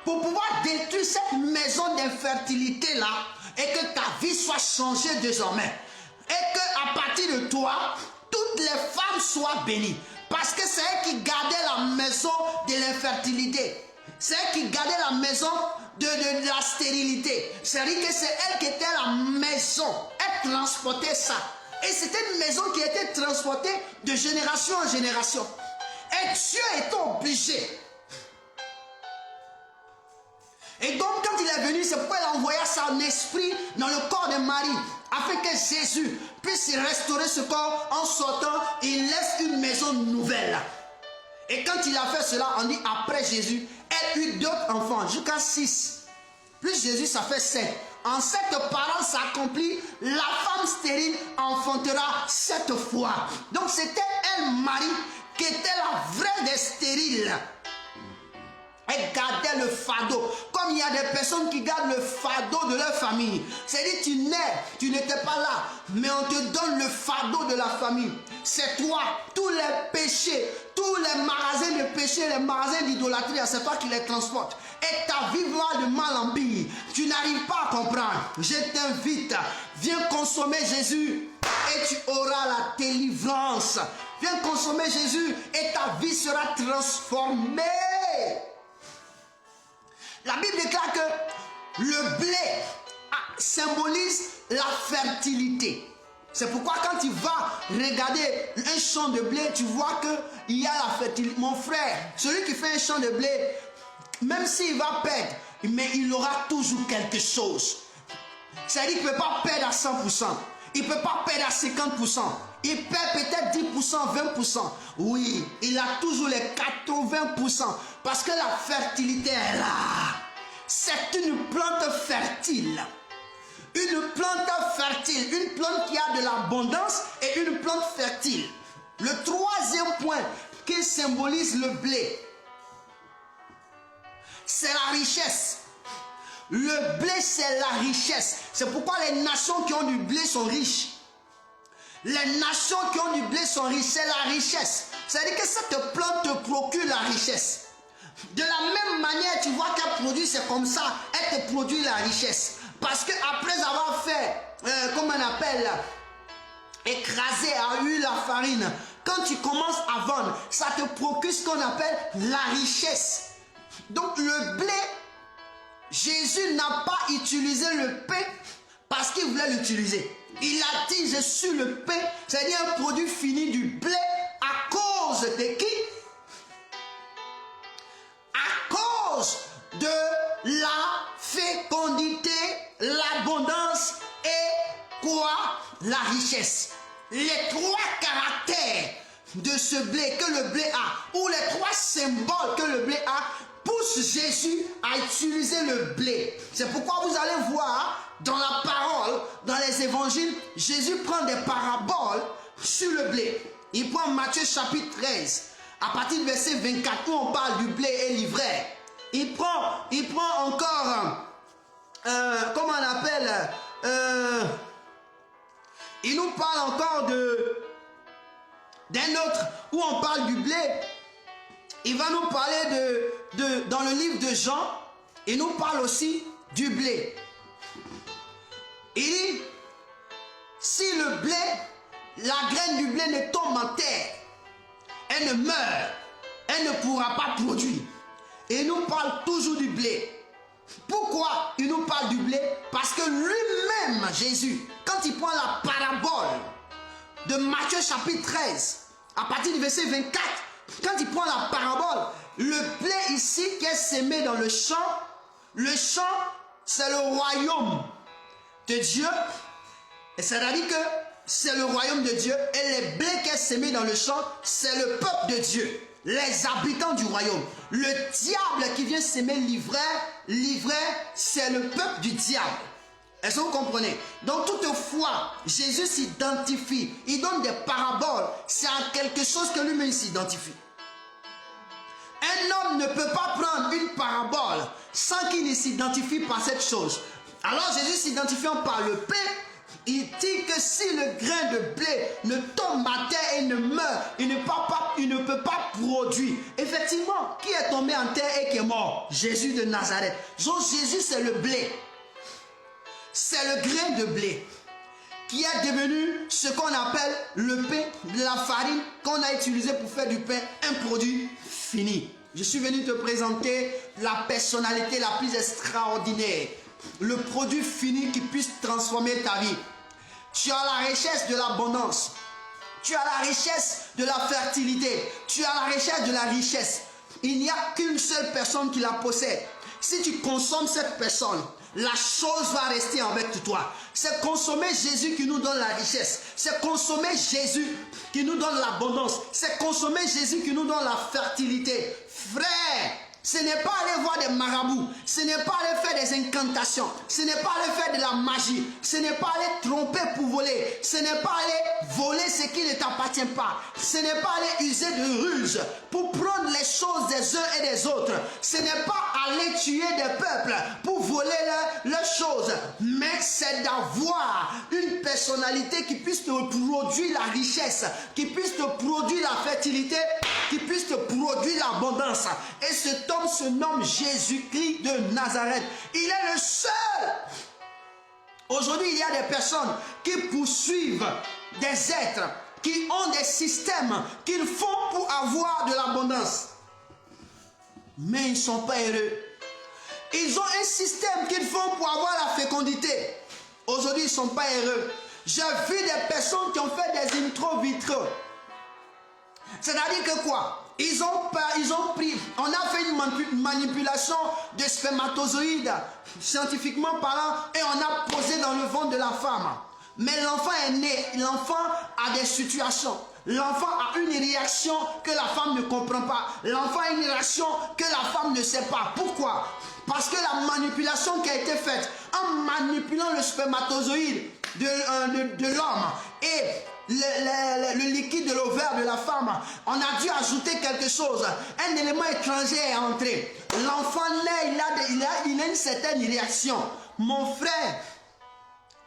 Pour pouvoir détruire cette maison d'infertilité-là et que ta vie soit changée désormais. Et qu'à partir de toi, toutes les femmes soient bénies. Parce que c'est elle qui gardait la maison de l'infertilité. C'est elle qui gardait la maison de la stérilité. C'est-à-dire que c'est elle qui était la maison. Elle transportait ça. Et c'était une maison qui était transportée de génération en génération. Et Dieu était obligé. Et donc quand il est venu, c'est pourquoi il a envoyé son esprit dans le corps de Marie. Afin que Jésus puisse restaurer ce corps en sortant. Il laisse une maison nouvelle. Et quand il a fait cela, on dit après Jésus, elle eut d'autres enfants, jusqu'à 6. Plus Jésus, ça fait 7. En cette parole s'accomplit, la femme stérile enfantera 7 fois. Donc c'était elle, Marie, qui était la vraie des stériles. Elle gardait le fardeau. Comme il y a des personnes qui gardent le fardeau de leur famille. C'est-à-dire tu nais, tu n'étais pas là, mais on te donne le fardeau de la famille. C'est toi, tous les péchés, tous les magasins de péché, les magasins d'idolâtrie, c'est toi qui les transportes. Et ta vie va de mal en pire. Tu n'arrives pas à comprendre. Je t'invite, viens consommer Jésus et tu auras la délivrance. Viens consommer Jésus et ta vie sera transformée. La Bible déclare que le blé symbolise la fertilité. C'est pourquoi quand tu vas regarder un champ de blé, tu vois qu'il y a la fertilité. Mon frère, celui qui fait un champ de blé, même s'il va perdre, mais il aura toujours quelque chose. C'est-à-dire qu'il ne peut pas perdre à 100%. Il ne peut pas perdre à 50%. Il perd peut-être 10%, 20%. Oui, il a toujours les 80%. Parce que la fertilité est là. C'est une plante fertile. Une plante fertile. Une plante qui a de l'abondance et une plante fertile. Le troisième point qui symbolise le blé, c'est la richesse. Le blé, c'est la richesse. C'est pourquoi les nations qui ont du blé sont riches. Les nations qui ont du blé sont riches. C'est la richesse. C'est-à-dire que cette plante te procure la richesse. De la même manière, tu vois qu'elle produit, c'est comme ça. Elle te produit la richesse. Parce qu'après avoir fait, comment on appelle, écraser à huile la farine, quand tu commences à vendre, ça te procure ce qu'on appelle la richesse. Donc le blé, Jésus n'a pas utilisé le pain parce qu'il voulait l'utiliser. Il a dit, je suis le pain, c'est-à-dire un produit fini du blé à cause de qui? À cause de la fécondité, l'abondance et quoi? La richesse. Les trois caractères de ce blé que le blé a, ou les trois symboles que le blé a, pousse Jésus à utiliser le blé. C'est pourquoi vous allez voir dans la parole, dans les évangiles, Jésus prend des paraboles sur le blé. Il prend Matthieu chapitre 13, à partir du verset 24, où on parle du blé et l'ivraie. Il prend encore, comment on appelle, il nous parle encore d'un autre où on parle du blé. Il va nous parler dans le livre de Jean, il nous parle aussi du blé. Il dit, si le blé, la graine du blé ne tombe en terre, elle ne meurt, elle ne pourra pas produire. Et il nous parle toujours du blé. Pourquoi il nous parle du blé? Parce que lui-même, Jésus, quand il prend la parabole de Matthieu chapitre 13, à partir du verset 24, quand il prend la parabole, le blé ici qui est semé dans le champ, c'est le royaume de Dieu. Et c'est-à-dire que c'est le royaume de Dieu. Et le blé qui est semé dans le champ, c'est le peuple de Dieu. Les habitants du royaume. Le diable qui vient s'aimer l'ivraie, c'est le peuple du diable. Est-ce que vous comprenez? Donc toutefois, Jésus s'identifie. Il donne des paraboles. C'est à quelque chose que lui-même s'identifie. Un homme ne peut pas prendre une parabole sans qu'il ne s'identifie par cette chose. Alors Jésus s'identifiant par le pain, il dit que si le grain de blé ne tombe à terre et ne meurt, il ne peut pas produire. Effectivement, qui est tombé en terre et qui est mort? Jésus de Nazareth. Donc Jésus c'est le blé. C'est le grain de blé qui est devenu ce qu'on appelle le pain, de la farine qu'on a utilisé pour faire du pain, un produit fini. Je suis venu te présenter la personnalité la plus extraordinaire, le produit fini qui puisse transformer ta vie. Tu as la richesse de l'abondance, tu as la richesse de la fertilité, tu as la richesse de la richesse. Il n'y a qu'une seule personne qui la possède. Si tu consommes cette personne, la chose va rester avec toi. C'est consommer Jésus qui nous donne la richesse. C'est consommer Jésus qui nous donne l'abondance. C'est consommer Jésus qui nous donne la fertilité. Frère, ce n'est pas aller voir des marabouts. Ce n'est pas aller faire des incantations. Ce n'est pas aller faire de la magie. Ce n'est pas aller tromper pour voler. Ce n'est pas aller voler ce qui ne t'appartient pas. Ce n'est pas aller user de ruse pour prendre les choses des uns et des autres. Ce n'est pas aller tuer des peuples pour voler leurs choses. Mais c'est d'avoir une personnalité qui puisse te produire la richesse, qui puisse te produire la fertilité, qui puisse te produire l'abondance. Et cet homme se nomme Jésus-Christ de Nazareth. Il est le seul. Aujourd'hui, il y a des personnes qui poursuivent des êtres qui ont des systèmes qu'ils font pour avoir de l'abondance. Mais ils ne sont pas heureux. Ils ont un système qu'ils font pour avoir la fécondité. Aujourd'hui, ils ne sont pas heureux. J'ai vu des personnes qui ont fait des intro vitro. C'est-à-dire que quoi? Ils ont pris, on a fait une manipulation de spermatozoïdes, scientifiquement parlant, et on a posé dans le ventre de la femme. Mais l'enfant est né, l'enfant a des situations. L'enfant a une réaction que la femme ne comprend pas. L'enfant a une réaction que la femme ne sait pas. Pourquoi? Parce que la manipulation qui a été faite, en manipulant le spermatozoïde de l'homme et le liquide de l'ovaire de la femme, on a dû ajouter quelque chose. Un élément étranger est entré. L'enfant naît, il a une certaine réaction. Mon frère,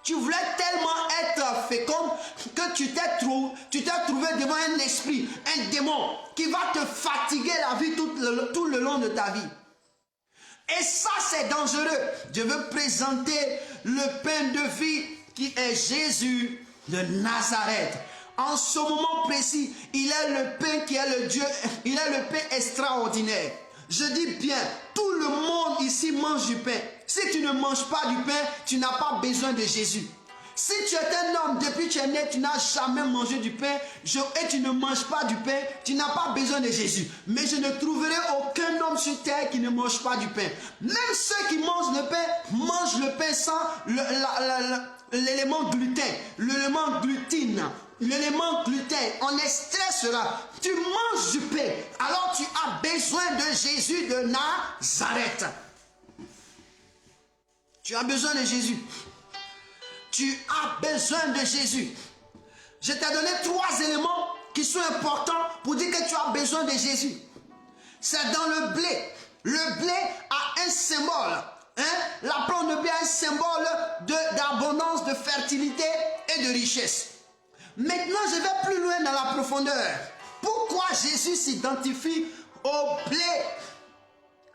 tu voulais tellement être fécond que tu t'es trouvé devant un esprit, un démon qui va te fatiguer la vie tout le long de ta vie. Et ça, c'est dangereux. Je veux présenter le pain de vie qui est Jésus de Nazareth. En ce moment précis, il est le pain qui est le Dieu, il est le pain extraordinaire. Je dis bien, tout le monde ici mange du pain. Si tu ne manges pas du pain, tu n'as pas besoin de Jésus. Si tu es un homme, depuis que tu es né, tu n'as jamais mangé du pain et tu ne manges pas du pain, tu n'as pas besoin de Jésus. Mais je ne trouverai aucun homme sur terre qui ne mange pas du pain. Même ceux qui mangent le pain sans l'élément gluten, l'élément glutine. L'élément gluten, on extrait cela. Tu manges du pain, alors tu as besoin de Jésus de Nazareth. Tu as besoin de Jésus. Tu as besoin de Jésus. Je t'ai donné 3 éléments qui sont importants pour dire que tu as besoin de Jésus. C'est dans le blé. Le blé a un symbole. La plante de blé est un symbole d'abondance, de fertilité et de richesse. Maintenant, je vais plus loin dans la profondeur. Pourquoi Jésus s'identifie au blé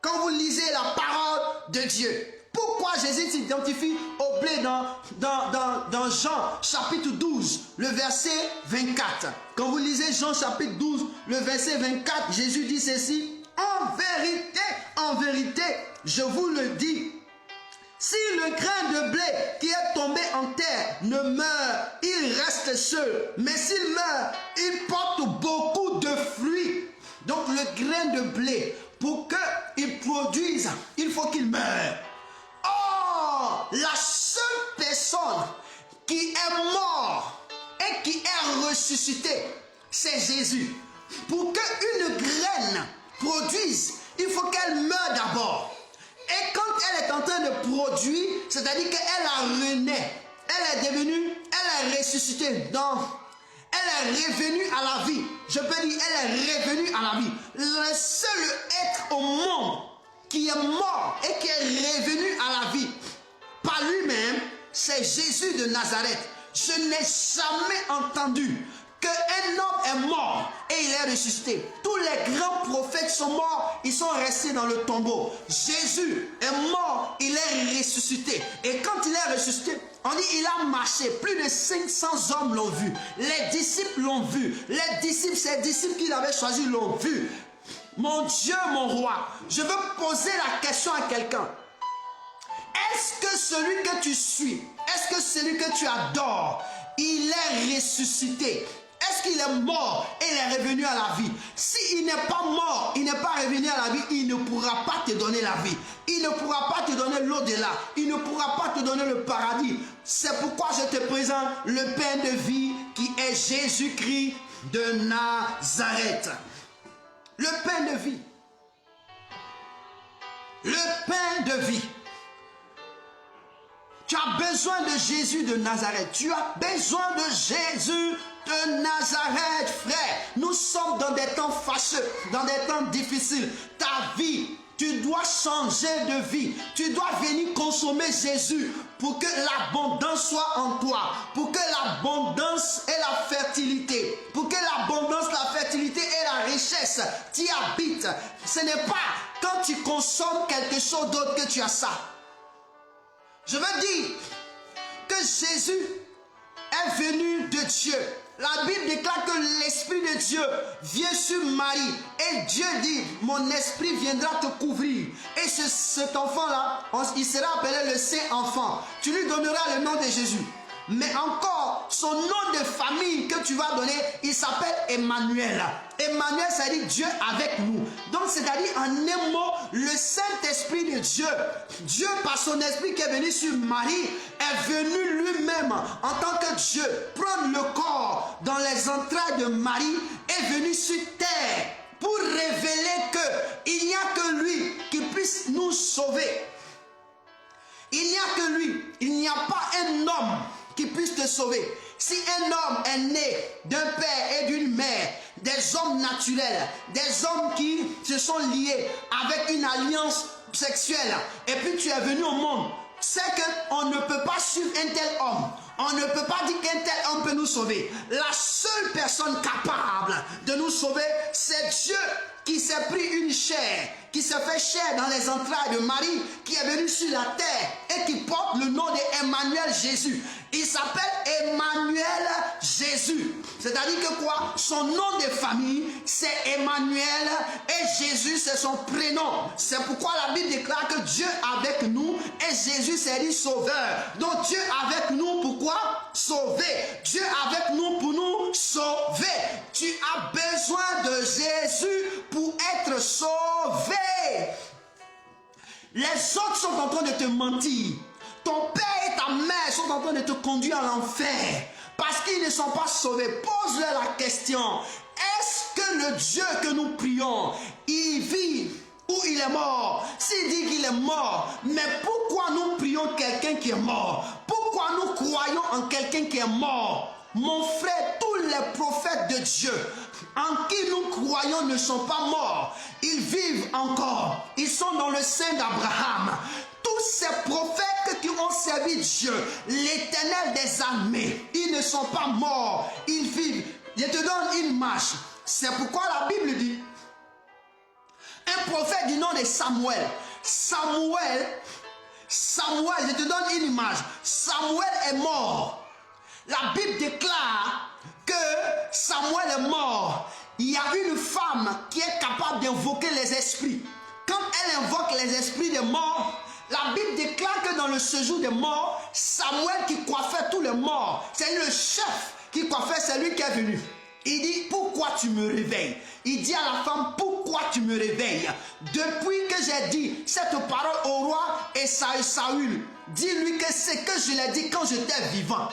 quand vous lisez la parole de Dieu? Pourquoi Jésus s'identifie au blé dans Jean chapitre 12, le verset 24? Quand vous lisez Jean chapitre 12, le verset 24, Jésus dit ceci: en vérité, je vous le dis, si le grain de blé qui est tombé en terre ne meurt, il reste seul. Mais s'il meurt, il porte beaucoup de fruits. Donc le grain de blé, pour qu'il produise, il faut qu'il meure. Or, la seule personne qui est morte et qui est ressuscitée, c'est Jésus. Pour qu'une graine produise, il faut qu'elle meure d'abord. Et quand elle est en train de produire, c'est-à-dire qu'elle a rené, elle est devenue, elle est ressuscitée, donc elle est revenue à la vie. Je peux dire, elle est revenue à la vie. Le seul être au monde qui est mort et qui est revenu à la vie par lui-même, c'est Jésus de Nazareth. Je n'ai jamais entendu qu'un homme est mort et il est ressuscité. Tous les grands prophètes sont morts, ils sont restés dans le tombeau. Jésus est mort, il est ressuscité. Et quand il est ressuscité, on dit il a marché. Plus de 500 hommes l'ont vu. Les disciples l'ont vu. Les disciples, ces disciples qu'il avait choisis l'ont vu. Mon Dieu, mon roi, je veux poser la question à quelqu'un. Est-ce que celui que tu suis, est-ce que celui que tu adores, il est ressuscité? Est-ce qu'il est mort et il est revenu à la vie? S'il n'est pas mort, il n'est pas revenu à la vie, il ne pourra pas te donner la vie. Il ne pourra pas te donner l'au-delà. Il ne pourra pas te donner le paradis. C'est pourquoi je te présente le pain de vie qui est Jésus-Christ de Nazareth. Le pain de vie. Le pain de vie. Tu as besoin de Jésus de Nazareth. Tu as besoin de Jésus de Nazareth, frère. Nous sommes dans des temps fâcheux, dans des temps difficiles. Ta vie, tu dois changer de vie. Tu dois venir consommer Jésus pour que l'abondance soit en toi. Pour que l'abondance et la fertilité. Pour que l'abondance, la fertilité et la richesse t'y habitent. Ce n'est pas quand tu consommes quelque chose d'autre que tu as ça. Je veux dire que Jésus est venu de Dieu. La Bible déclare que l'Esprit de Dieu vient sur Marie. Et Dieu dit, mon esprit viendra te couvrir. Et cet enfant-là, il sera appelé le Saint-Enfant. Tu lui donneras le nom de Jésus. Mais encore, son nom de famille que tu vas donner, il s'appelle Emmanuel. Emmanuel, ça dit Dieu avec nous. Donc, c'est-à-dire, en un mot, le Saint-Esprit de Dieu, Dieu par son esprit qui est venu sur Marie, est venu lui-même en tant que Dieu prendre le corps dans les entrailles de Marie, est venu sur terre pour révéler qu'il n'y a que lui qui puisse nous sauver. Il n'y a que lui. Il n'y a pas un homme qui puisse te sauver. Si un homme est né d'un père et d'une mère, des hommes naturels, des hommes qui se sont liés avec une alliance sexuelle, et puis tu es venu au monde, c'est qu'on ne peut pas suivre un tel homme. On ne peut pas dire qu'un tel homme peut nous sauver. La seule personne capable de nous sauver, c'est Dieu qui s'est pris une chair, qui s'est fait chair dans les entrailles de Marie, qui est venu sur la terre et qui porte le nom d'Emmanuel Jésus. Il s'appelle Emmanuel Jésus. C'est-à-dire que quoi? Son nom de famille, c'est Emmanuel et Jésus, c'est son prénom. C'est pourquoi la Bible déclare que Dieu avec nous et Jésus, c'est lui sauveur. Donc Dieu avec nous, pourquoi? Sauver. Dieu avec nous pour nous sauver. Tu as besoin de Jésus pour être sauvé. Les autres sont en train de te mentir. Ton père et ta mère sont en train de te conduire à l'enfer parce qu'ils ne sont pas sauvés. Pose-leur la question. Est-ce que le Dieu que nous prions, il vit ou il est mort? S'il dit qu'il est mort, mais pourquoi nous prions quelqu'un qui est mort? Pourquoi nous croyons en quelqu'un qui est mort? Mon frère, tous les prophètes de Dieu en qui nous croyons ne sont pas morts. Ils vivent encore. Ils sont dans le sein d'Abraham. Tous tous ces prophètes qui ont servi Dieu, l'Éternel des armées, ils ne sont pas morts, ils vivent. Je te donne une marche. C'est pourquoi la Bible dit, un prophète du nom de Samuel, je te donne une image. Samuel est mort. La Bible déclare que Samuel est mort. Il y a une femme qui est capable d'invoquer les esprits. Quand elle invoque les esprits des morts, la Bible déclare que dans le séjour des morts, Samuel qui coiffait tous les morts, c'est le chef qui coiffait, c'est lui qui est venu. Il dit, pourquoi tu me réveilles? Il dit à la femme, pourquoi tu me réveilles? Depuis que j'ai dit cette parole au roi et Saül, dis-lui que c'est que je l'ai dit quand j'étais vivant.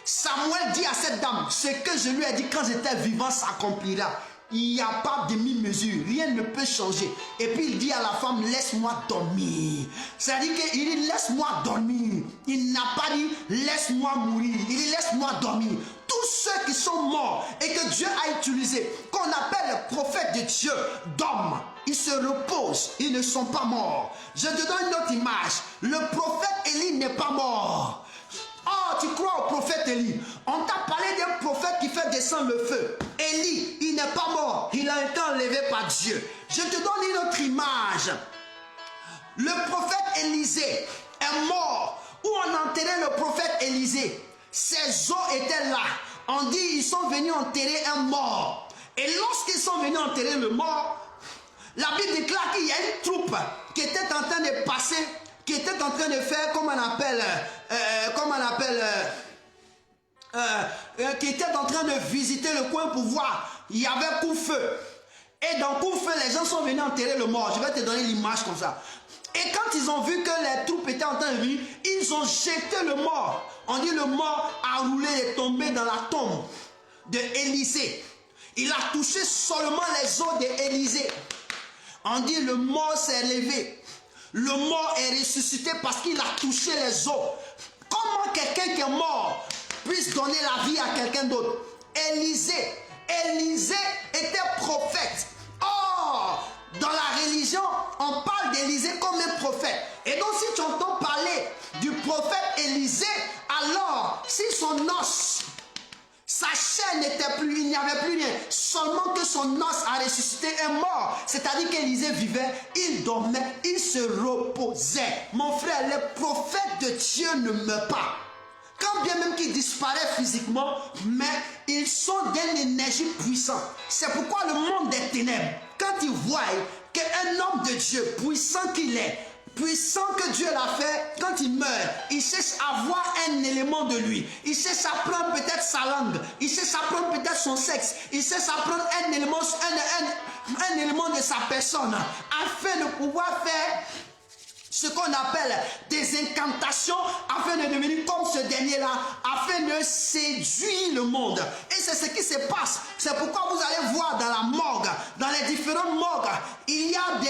Samuel dit à cette dame, ce que je lui ai dit quand j'étais vivant s'accomplira. Il n'y a pas de demi-mesure, rien ne peut changer. Et puis il dit à la femme, laisse-moi dormir. C'est-à-dire qu'il dit, laisse-moi dormir. Il n'a pas dit, laisse-moi mourir. Il dit, laisse-moi dormir. Tous ceux qui sont morts et que Dieu a utilisé, qu'on appelle les prophètes de Dieu, d'hommes, ils se reposent, ils ne sont pas morts. Je te donne une autre image. Le prophète Élie n'est pas mort. Oh, tu crois au prophète Élie? On t'a parlé d'un prophète qui fait descendre le feu. Élie, il n'est pas mort. Il a été enlevé par Dieu. Je te donne une autre image. Le prophète Élisée est mort. Où on enterrait le prophète Élisée? Ses os étaient là. On dit ils sont venus enterrer un mort. Et lorsqu'ils sont venus enterrer le mort, la Bible déclare qu'il y a une troupe qui était en train de passer, qui était en train de faire, qui était en train de visiter le coin pour voir. Il y avait coup-feu. Et dans coup-feu, les gens sont venus enterrer le mort. Je vais te donner l'image comme ça. Et quand ils ont vu que les troupes étaient en train de venir, ils ont jeté le mort. On dit le mort a roulé et est tombé dans la tombe de Élisée. Il a touché seulement les os d'Élisée. On dit le mort s'est levé. Le mort est ressuscité parce qu'il a touché les os. Comment quelqu'un qui est mort puisse donner la vie à quelqu'un d'autre? Élisée était prophète. Oh, dans la religion, on parle d'Élisée comme un prophète. Et donc si tu entends parler du prophète Élisée, alors si son os, sa chair n'était plus, il n'y avait plus rien, seulement que son os a ressuscité un mort. C'est-à-dire qu'Élisée vivait, il dormait, il se reposait. Mon frère, les prophètes de Dieu ne meurent pas. Quand bien même qu'ils disparaissent physiquement, mais ils sont d'une énergie puissante. C'est pourquoi le monde des ténèbres, quand ils voient qu'un homme de Dieu, puissant qu'il est, puissant que Dieu l'a fait, quand il meurt, il cherche à voir un élément de lui. Il cherche à prendre peut-être sa langue, il cherche à prendre peut-être son sexe, il cherche à prendre un élément de sa personne, afin de pouvoir faire ce qu'on appelle des incantations, afin de devenir comme ce dernier-là, afin de séduire le monde. Et c'est ce qui se passe. C'est pourquoi vous allez voir dans la morgue, dans les différentes morgues, il y a des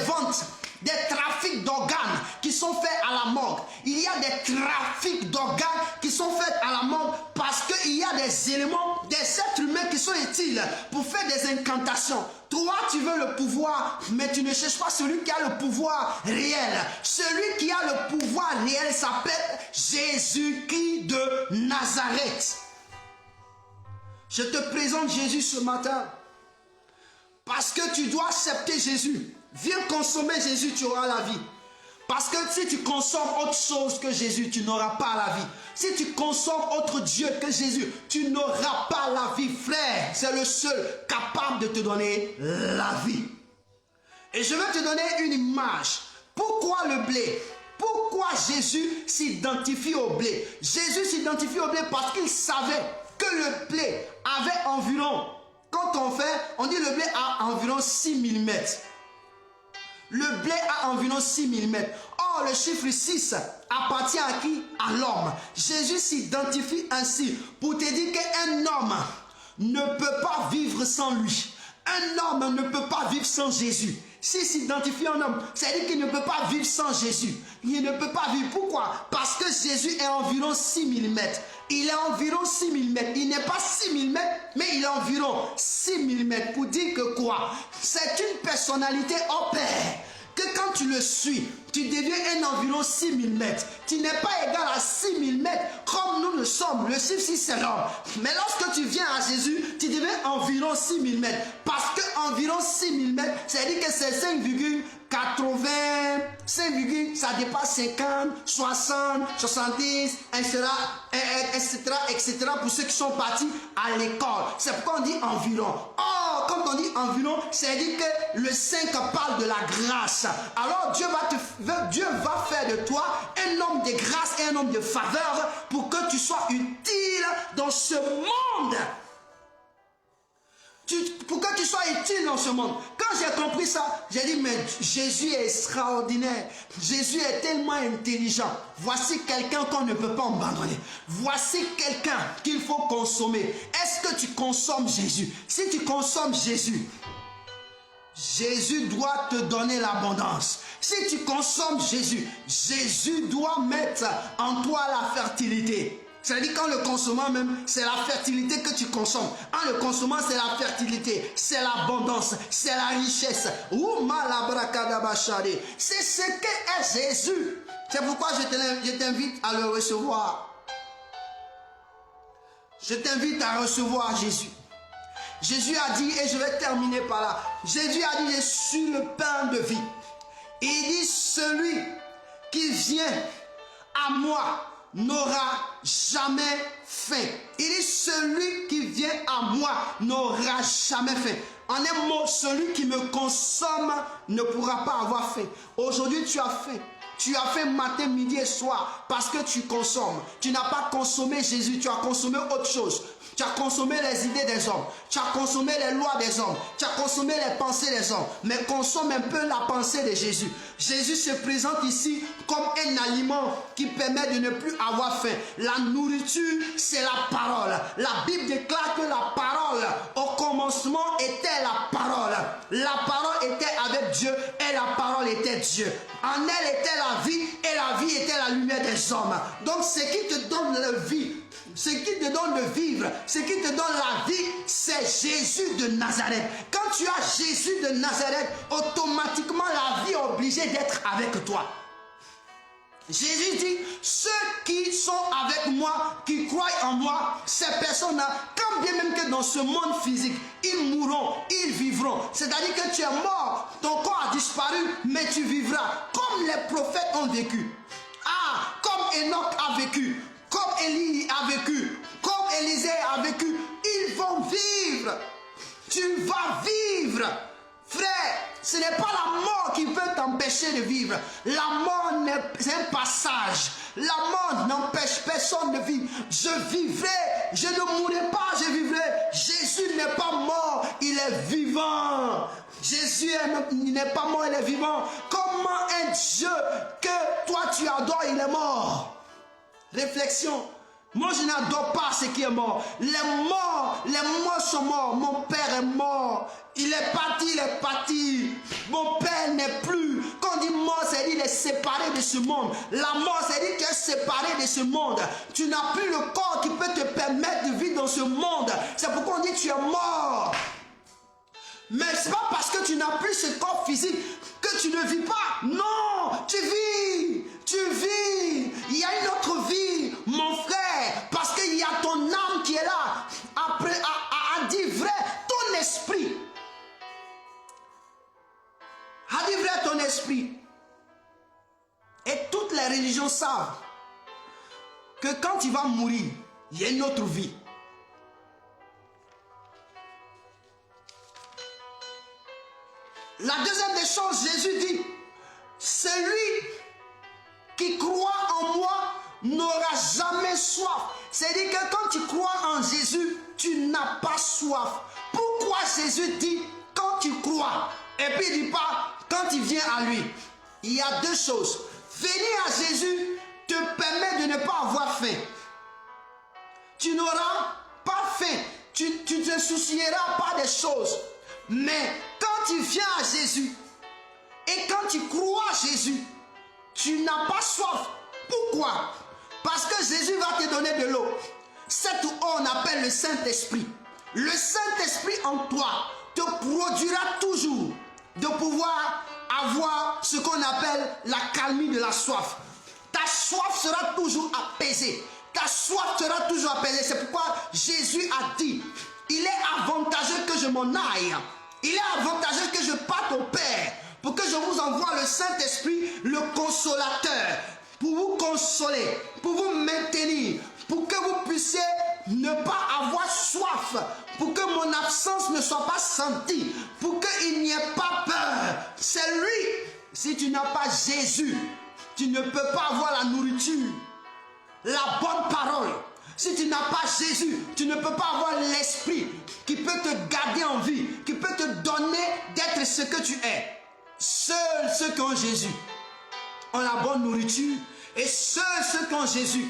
ventes, des trafics d'organes qui sont faits à la morgue. Il y a des trafics d'organes qui sont faits à la morgue parce qu'il y a des éléments, des êtres humains qui sont utiles pour faire des incantations. Toi, tu veux le pouvoir, mais tu ne cherches pas celui qui a le pouvoir réel. Celui qui a le pouvoir réel s'appelle Jésus-Christ de Nazareth. Je te présente Jésus ce matin parce que tu dois accepter Jésus. Viens consommer Jésus, tu auras la vie. Parce que si tu consommes autre chose que Jésus, tu n'auras pas la vie. Si tu consommes autre Dieu que Jésus, tu n'auras pas la vie, frère. C'est le seul capable de te donner la vie. Et je vais te donner une image. Pourquoi le blé? Pourquoi Jésus s'identifie au blé? Jésus s'identifie au blé parce qu'il savait que le blé avait environ, quand on dit le blé a environ 6 000 mètres. Le blé a environ 6 000 mètres. Or, le chiffre 6 appartient à qui? À l'homme. Jésus s'identifie ainsi pour te dire qu'un homme ne peut pas vivre sans lui. Un homme ne peut pas vivre sans Jésus. S'il s'identifie en homme, c'est-à-dire qu'il ne peut pas vivre sans Jésus. Il ne peut pas vivre. Pourquoi? Parce que Jésus est environ 6 000 mètres. Il est environ 6 000 mètres. Il n'est pas 6 000 mètres, mais il est environ 6 000 mètres. Pour dire que quoi? C'est une personnalité hors pair. que quand tu le suis, tu deviens un environ 6000 mètres. Tu n'es pas égal à 6000 mètres comme nous le sommes. Le chiffre 6, c'est l'homme. Mais lorsque tu viens à Jésus, tu deviens environ 6000 mètres. Parce que environ 6000 mètres, c'est-à-dire que c'est 5,80, ça dépasse 50, 60, 70, etc., pour ceux qui sont partis à l'école. C'est pourquoi on dit environ. Or, quand on dit environ, c'est-à-dire que le 5 parle de la grâce. Alors Dieu va faire de toi un homme de grâce et un homme de faveur pour que tu sois utile dans ce monde. Pour que tu sois utile dans ce monde. Quand j'ai compris ça, j'ai dit, mais Jésus est extraordinaire. Jésus est tellement intelligent. Voici quelqu'un qu'on ne peut pas abandonner. Voici quelqu'un qu'il faut consommer. Est-ce que tu consommes Jésus? Si tu consommes Jésus, Jésus doit te donner l'abondance. Si tu consommes Jésus, Jésus doit mettre en toi la fertilité. C'est-à-dire qu'en le consommant même, c'est la fertilité que tu consommes. En le consommant, c'est la fertilité, c'est l'abondance, c'est la richesse. C'est ce qu'est Jésus. C'est pourquoi je t'invite à le recevoir. Je t'invite à recevoir Jésus. Jésus a dit, et je vais terminer par là, Jésus a dit, je suis le pain de vie. Et il dit, celui qui vient à moi n'aura jamais faim. Il dit, celui qui vient à moi n'aura jamais faim. En un mot, celui qui me consomme ne pourra pas avoir faim. Aujourd'hui, tu as faim. Tu as fait matin, midi et soir parce que tu consommes. Tu n'as pas consommé Jésus, tu as consommé autre chose. Tu as consommé les idées des hommes. Tu as consommé les lois des hommes. Tu as consommé les pensées des hommes. Mais consomme un peu la pensée de Jésus. Jésus se présente ici comme un aliment qui permet de ne plus avoir faim. La nourriture, c'est la parole. La Bible déclare que la parole, au commencement, était la parole. La parole était avec Dieu et la parole était Dieu. En elle était la vie et la vie était la lumière des hommes. Donc, ce qui te donne la vie, ce qui te donne de vivre, ce qui te donne la vie, c'est Jésus de Nazareth. Quand tu as Jésus de Nazareth, automatiquement la vie est obligée d'être avec toi. Jésus dit, ceux qui sont avec moi, qui croient en moi, ces personnes-là, quand bien même que dans ce monde physique, ils mourront, ils vivront. C'est-à-dire que tu es mort, ton corps a disparu, mais tu vivras. Comme les prophètes ont vécu. Ah, comme Enoch a vécu. Comme Élie a vécu, comme Élisée a vécu, ils vont vivre. Tu vas vivre. Frère, ce n'est pas la mort qui peut t'empêcher de vivre. La mort, c'est un passage. La mort n'empêche personne de vivre. Je vivrai, je ne mourrai pas, je vivrai. Jésus n'est pas mort, il est vivant. Jésus n'est pas mort, il est vivant. Comment un Dieu que toi tu adores, il est mort? Réflexion. Moi, je n'adore pas ce qui est mort. Les morts sont morts. Mon père est mort. Il est parti. Mon père n'est plus. Quand on dit mort, c'est dire qu'il est séparé de ce monde. La mort, c'est dire qu'il est séparé de ce monde. Tu n'as plus le corps qui peut te permettre de vivre dans ce monde. C'est pourquoi on dit que tu es mort. Mais ce n'est pas parce que tu n'as plus ce corps physique que tu ne vis pas. Non, tu vis. Tu vis. Il y a une autre vie, mon frère. Parce qu'il y a ton âme qui est là. Après, à dire vrai, ton esprit. À dire vrai, ton esprit. Et toutes les religions savent que quand tu vas mourir, il y a une autre vie. La deuxième des choses, Jésus dit, celui qui croit en moi n'aura jamais soif. C'est-à-dire que quand tu crois en Jésus, tu n'as pas soif. Pourquoi Jésus dit quand tu crois? Et puis il ne dit pas quand tu viens à lui. Il y a deux choses. Venir à Jésus te permet de ne pas avoir faim. Tu n'auras pas faim. Tu ne te soucieras pas des choses. Mais quand tu viens à Jésus et quand tu crois à Jésus, tu n'as pas soif. Pourquoi? Parce que Jésus va te donner de l'eau. Cette eau, on appelle le Saint-Esprit. Le Saint-Esprit en toi te produira toujours de pouvoir avoir ce qu'on appelle la calmie de la soif. Ta soif sera toujours apaisée. Ta soif sera toujours apaisée. C'est pourquoi Jésus a dit, il est avantageux que je m'en aille. Il est avantageux que je parte au Père pour que je vous envoie le Saint-Esprit, le consolateur, pour vous consoler, pour vous maintenir, pour que vous puissiez ne pas avoir soif, pour que mon absence ne soit pas sentie, pour qu'il n'y ait pas peur. C'est lui. Si tu n'as pas Jésus, tu ne peux pas avoir la nourriture, la bonne parole. Si tu n'as pas Jésus, tu ne peux pas avoir l'esprit qui peut te garder en vie, qui peut te donner d'être ce que tu es. Seuls ceux qui ont Jésus ont la bonne nourriture, et seuls ceux qui ont Jésus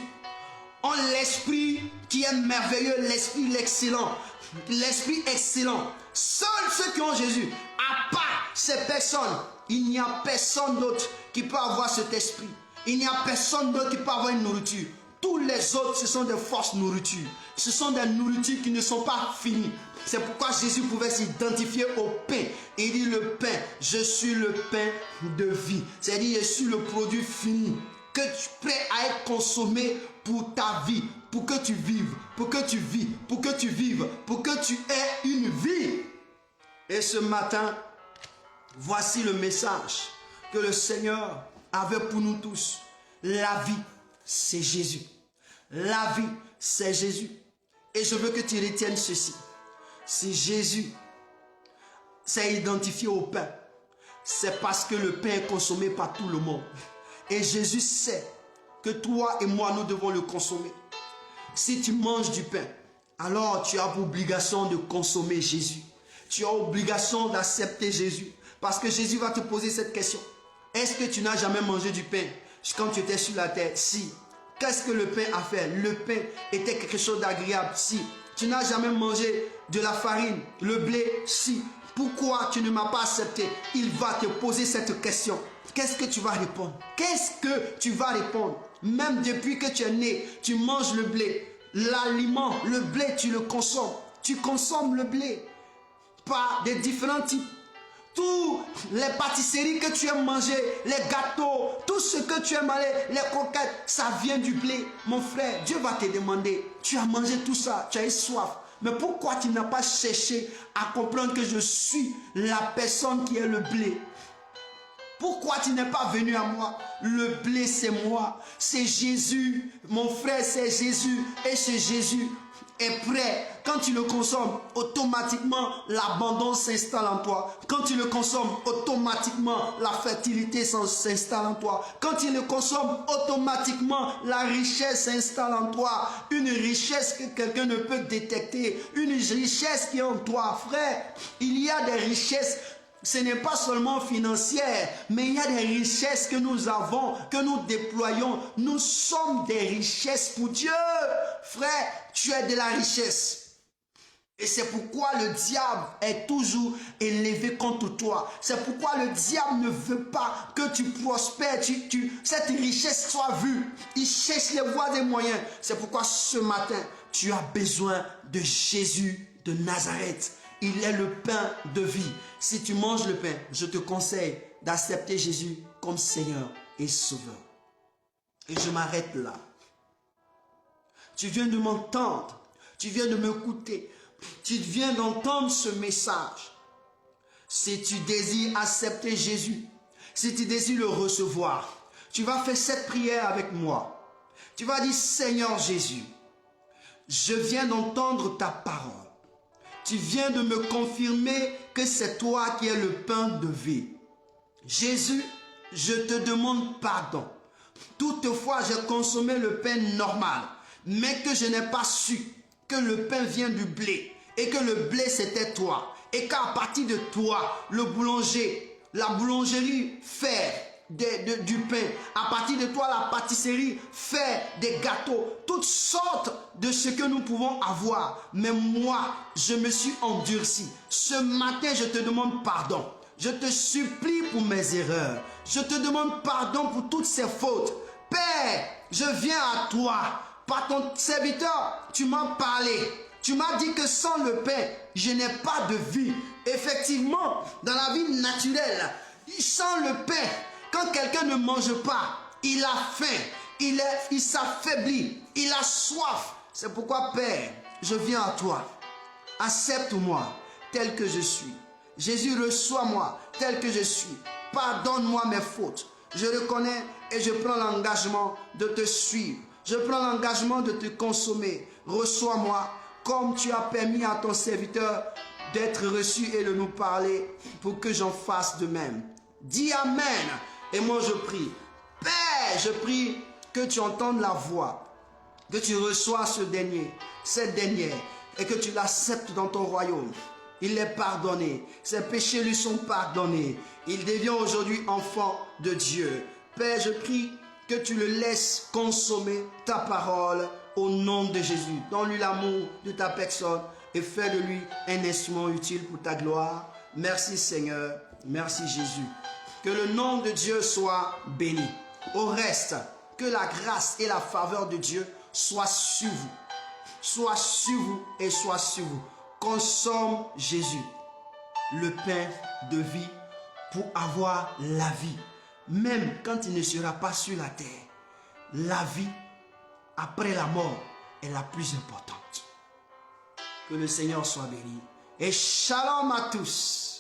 ont l'esprit qui est merveilleux, l'esprit excellent. L'esprit excellent. Seuls ceux qui ont Jésus, à part ces personnes, il n'y a personne d'autre qui peut avoir cet esprit. Il n'y a personne d'autre qui peut avoir une nourriture. Tous les autres, ce sont des fausses nourritures. Ce sont des nourritures qui ne sont pas finies. C'est pourquoi Jésus pouvait s'identifier au pain. Et il dit le pain, je suis le pain de vie. C'est-à-dire, je suis le produit fini que tu es prêt à être consommé pour ta vie, pour que tu vives, pour que tu vis, pour que tu vives, pour que tu aies une vie. Et ce matin, voici le message que le Seigneur avait pour nous tous. La vie, c'est Jésus. La vie, c'est Jésus. Et je veux que tu retiennes ceci. Si Jésus s'est identifié au pain, c'est parce que le pain est consommé par tout le monde. Et Jésus sait que toi et moi, nous devons le consommer. Si tu manges du pain, alors tu as obligation de consommer Jésus. Tu as obligation d'accepter Jésus. Parce que Jésus va te poser cette question. Est-ce que tu n'as jamais mangé du pain quand tu étais sur la terre? Si. Qu'est-ce que le pain a fait? Le pain était quelque chose d'agréable. Si. Tu n'as jamais mangé de la farine, le blé? Si. Pourquoi tu ne m'as pas accepté? Il va te poser cette question. Qu'est-ce que tu vas répondre? Qu'est-ce que tu vas répondre? Même depuis que tu es né, tu manges le blé. L'aliment, le blé, tu le consommes. Tu consommes le blé par des différents types. Toutes les pâtisseries que tu aimes manger, les gâteaux, tout ce que tu aimes manger, les croquettes, ça vient du blé. Mon frère, Dieu va te demander, tu as mangé tout ça, tu as eu soif. Mais pourquoi tu n'as pas cherché à comprendre que je suis la personne qui est le blé? Pourquoi tu n'es pas venu à moi? Le blé, c'est moi. C'est Jésus. Mon frère, c'est Jésus. Et ce Jésus est prêt. Quand tu le consommes, automatiquement, l'abondance s'installe en toi. Quand tu le consommes, automatiquement, la fertilité s'installe en toi. Quand tu le consommes, automatiquement, la richesse s'installe en toi. Une richesse que quelqu'un ne peut détecter. Une richesse qui est en toi. Frère, il y a des richesses. Ce n'est pas seulement financière, mais il y a des richesses que nous avons, que nous déployons. Nous sommes des richesses pour Dieu. Frère, tu es de la richesse. Et c'est pourquoi le diable est toujours élevé contre toi. C'est pourquoi le diable ne veut pas que tu prospères, cette richesse soit vue. Il cherche les voies et moyens. C'est pourquoi ce matin, tu as besoin de Jésus de Nazareth. Il est le pain de vie. Si tu manges le pain, je te conseille d'accepter Jésus comme Seigneur et Sauveur. Et je m'arrête là. Tu viens de m'entendre. Tu viens de m'écouter. Tu viens d'entendre ce message. Si tu désires accepter Jésus, si tu désires le recevoir, tu vas faire cette prière avec moi. Tu vas dire, Seigneur Jésus, je viens d'entendre ta parole. Tu viens de me confirmer que c'est toi qui es le pain de vie. Jésus, je te demande pardon. Toutefois, j'ai consommé le pain normal, mais que je n'ai pas su que le pain vient du blé et que le blé c'était toi. Et qu'à partir de toi, le boulanger, la boulangerie fait du pain. À partir de toi, la pâtisserie fait des gâteaux. Toutes sortes de ce que nous pouvons avoir. Mais moi, je me suis endurci. Ce matin, je te demande pardon. Je te supplie pour mes erreurs. Je te demande pardon pour toutes ces fautes. Père, je viens à toi. Par ton serviteur, tu m'as parlé. Tu m'as dit que sans le pain, je n'ai pas de vie. Effectivement, dans la vie naturelle, Il sent le pain. Quand quelqu'un ne mange pas, il a faim, il s'affaiblit, il a soif. C'est pourquoi, Père, je viens à toi. Accepte-moi tel que je suis. Jésus, reçois-moi tel que je suis. Pardonne-moi mes fautes. Je reconnais et je prends l'engagement de te suivre. Je prends l'engagement de te consommer. Reçois-moi comme tu as permis à ton serviteur d'être reçu et de nous parler pour que j'en fasse de même. Dis Amen. Et moi je prie. Père, je prie que tu entendes la voix, que tu reçois ce dernier, cette dernière, et que tu l'acceptes dans ton royaume. Il est pardonné. Ses péchés lui sont pardonnés. Il devient aujourd'hui enfant de Dieu. Père, je prie que tu le laisses consommer ta parole au nom de Jésus. Donne-lui l'amour de ta personne et fais de lui un instrument utile pour ta gloire. Merci Seigneur. Merci Jésus. Que le nom de Dieu soit béni. Au reste, que la grâce et la faveur de Dieu soient sur vous. Soit sur vous et soit sur vous. Consomme Jésus, le pain de vie, pour avoir la vie. Même quand il ne sera pas sur la terre, la vie après la mort est la plus importante. Que le Seigneur soit béni. Et shalom à tous.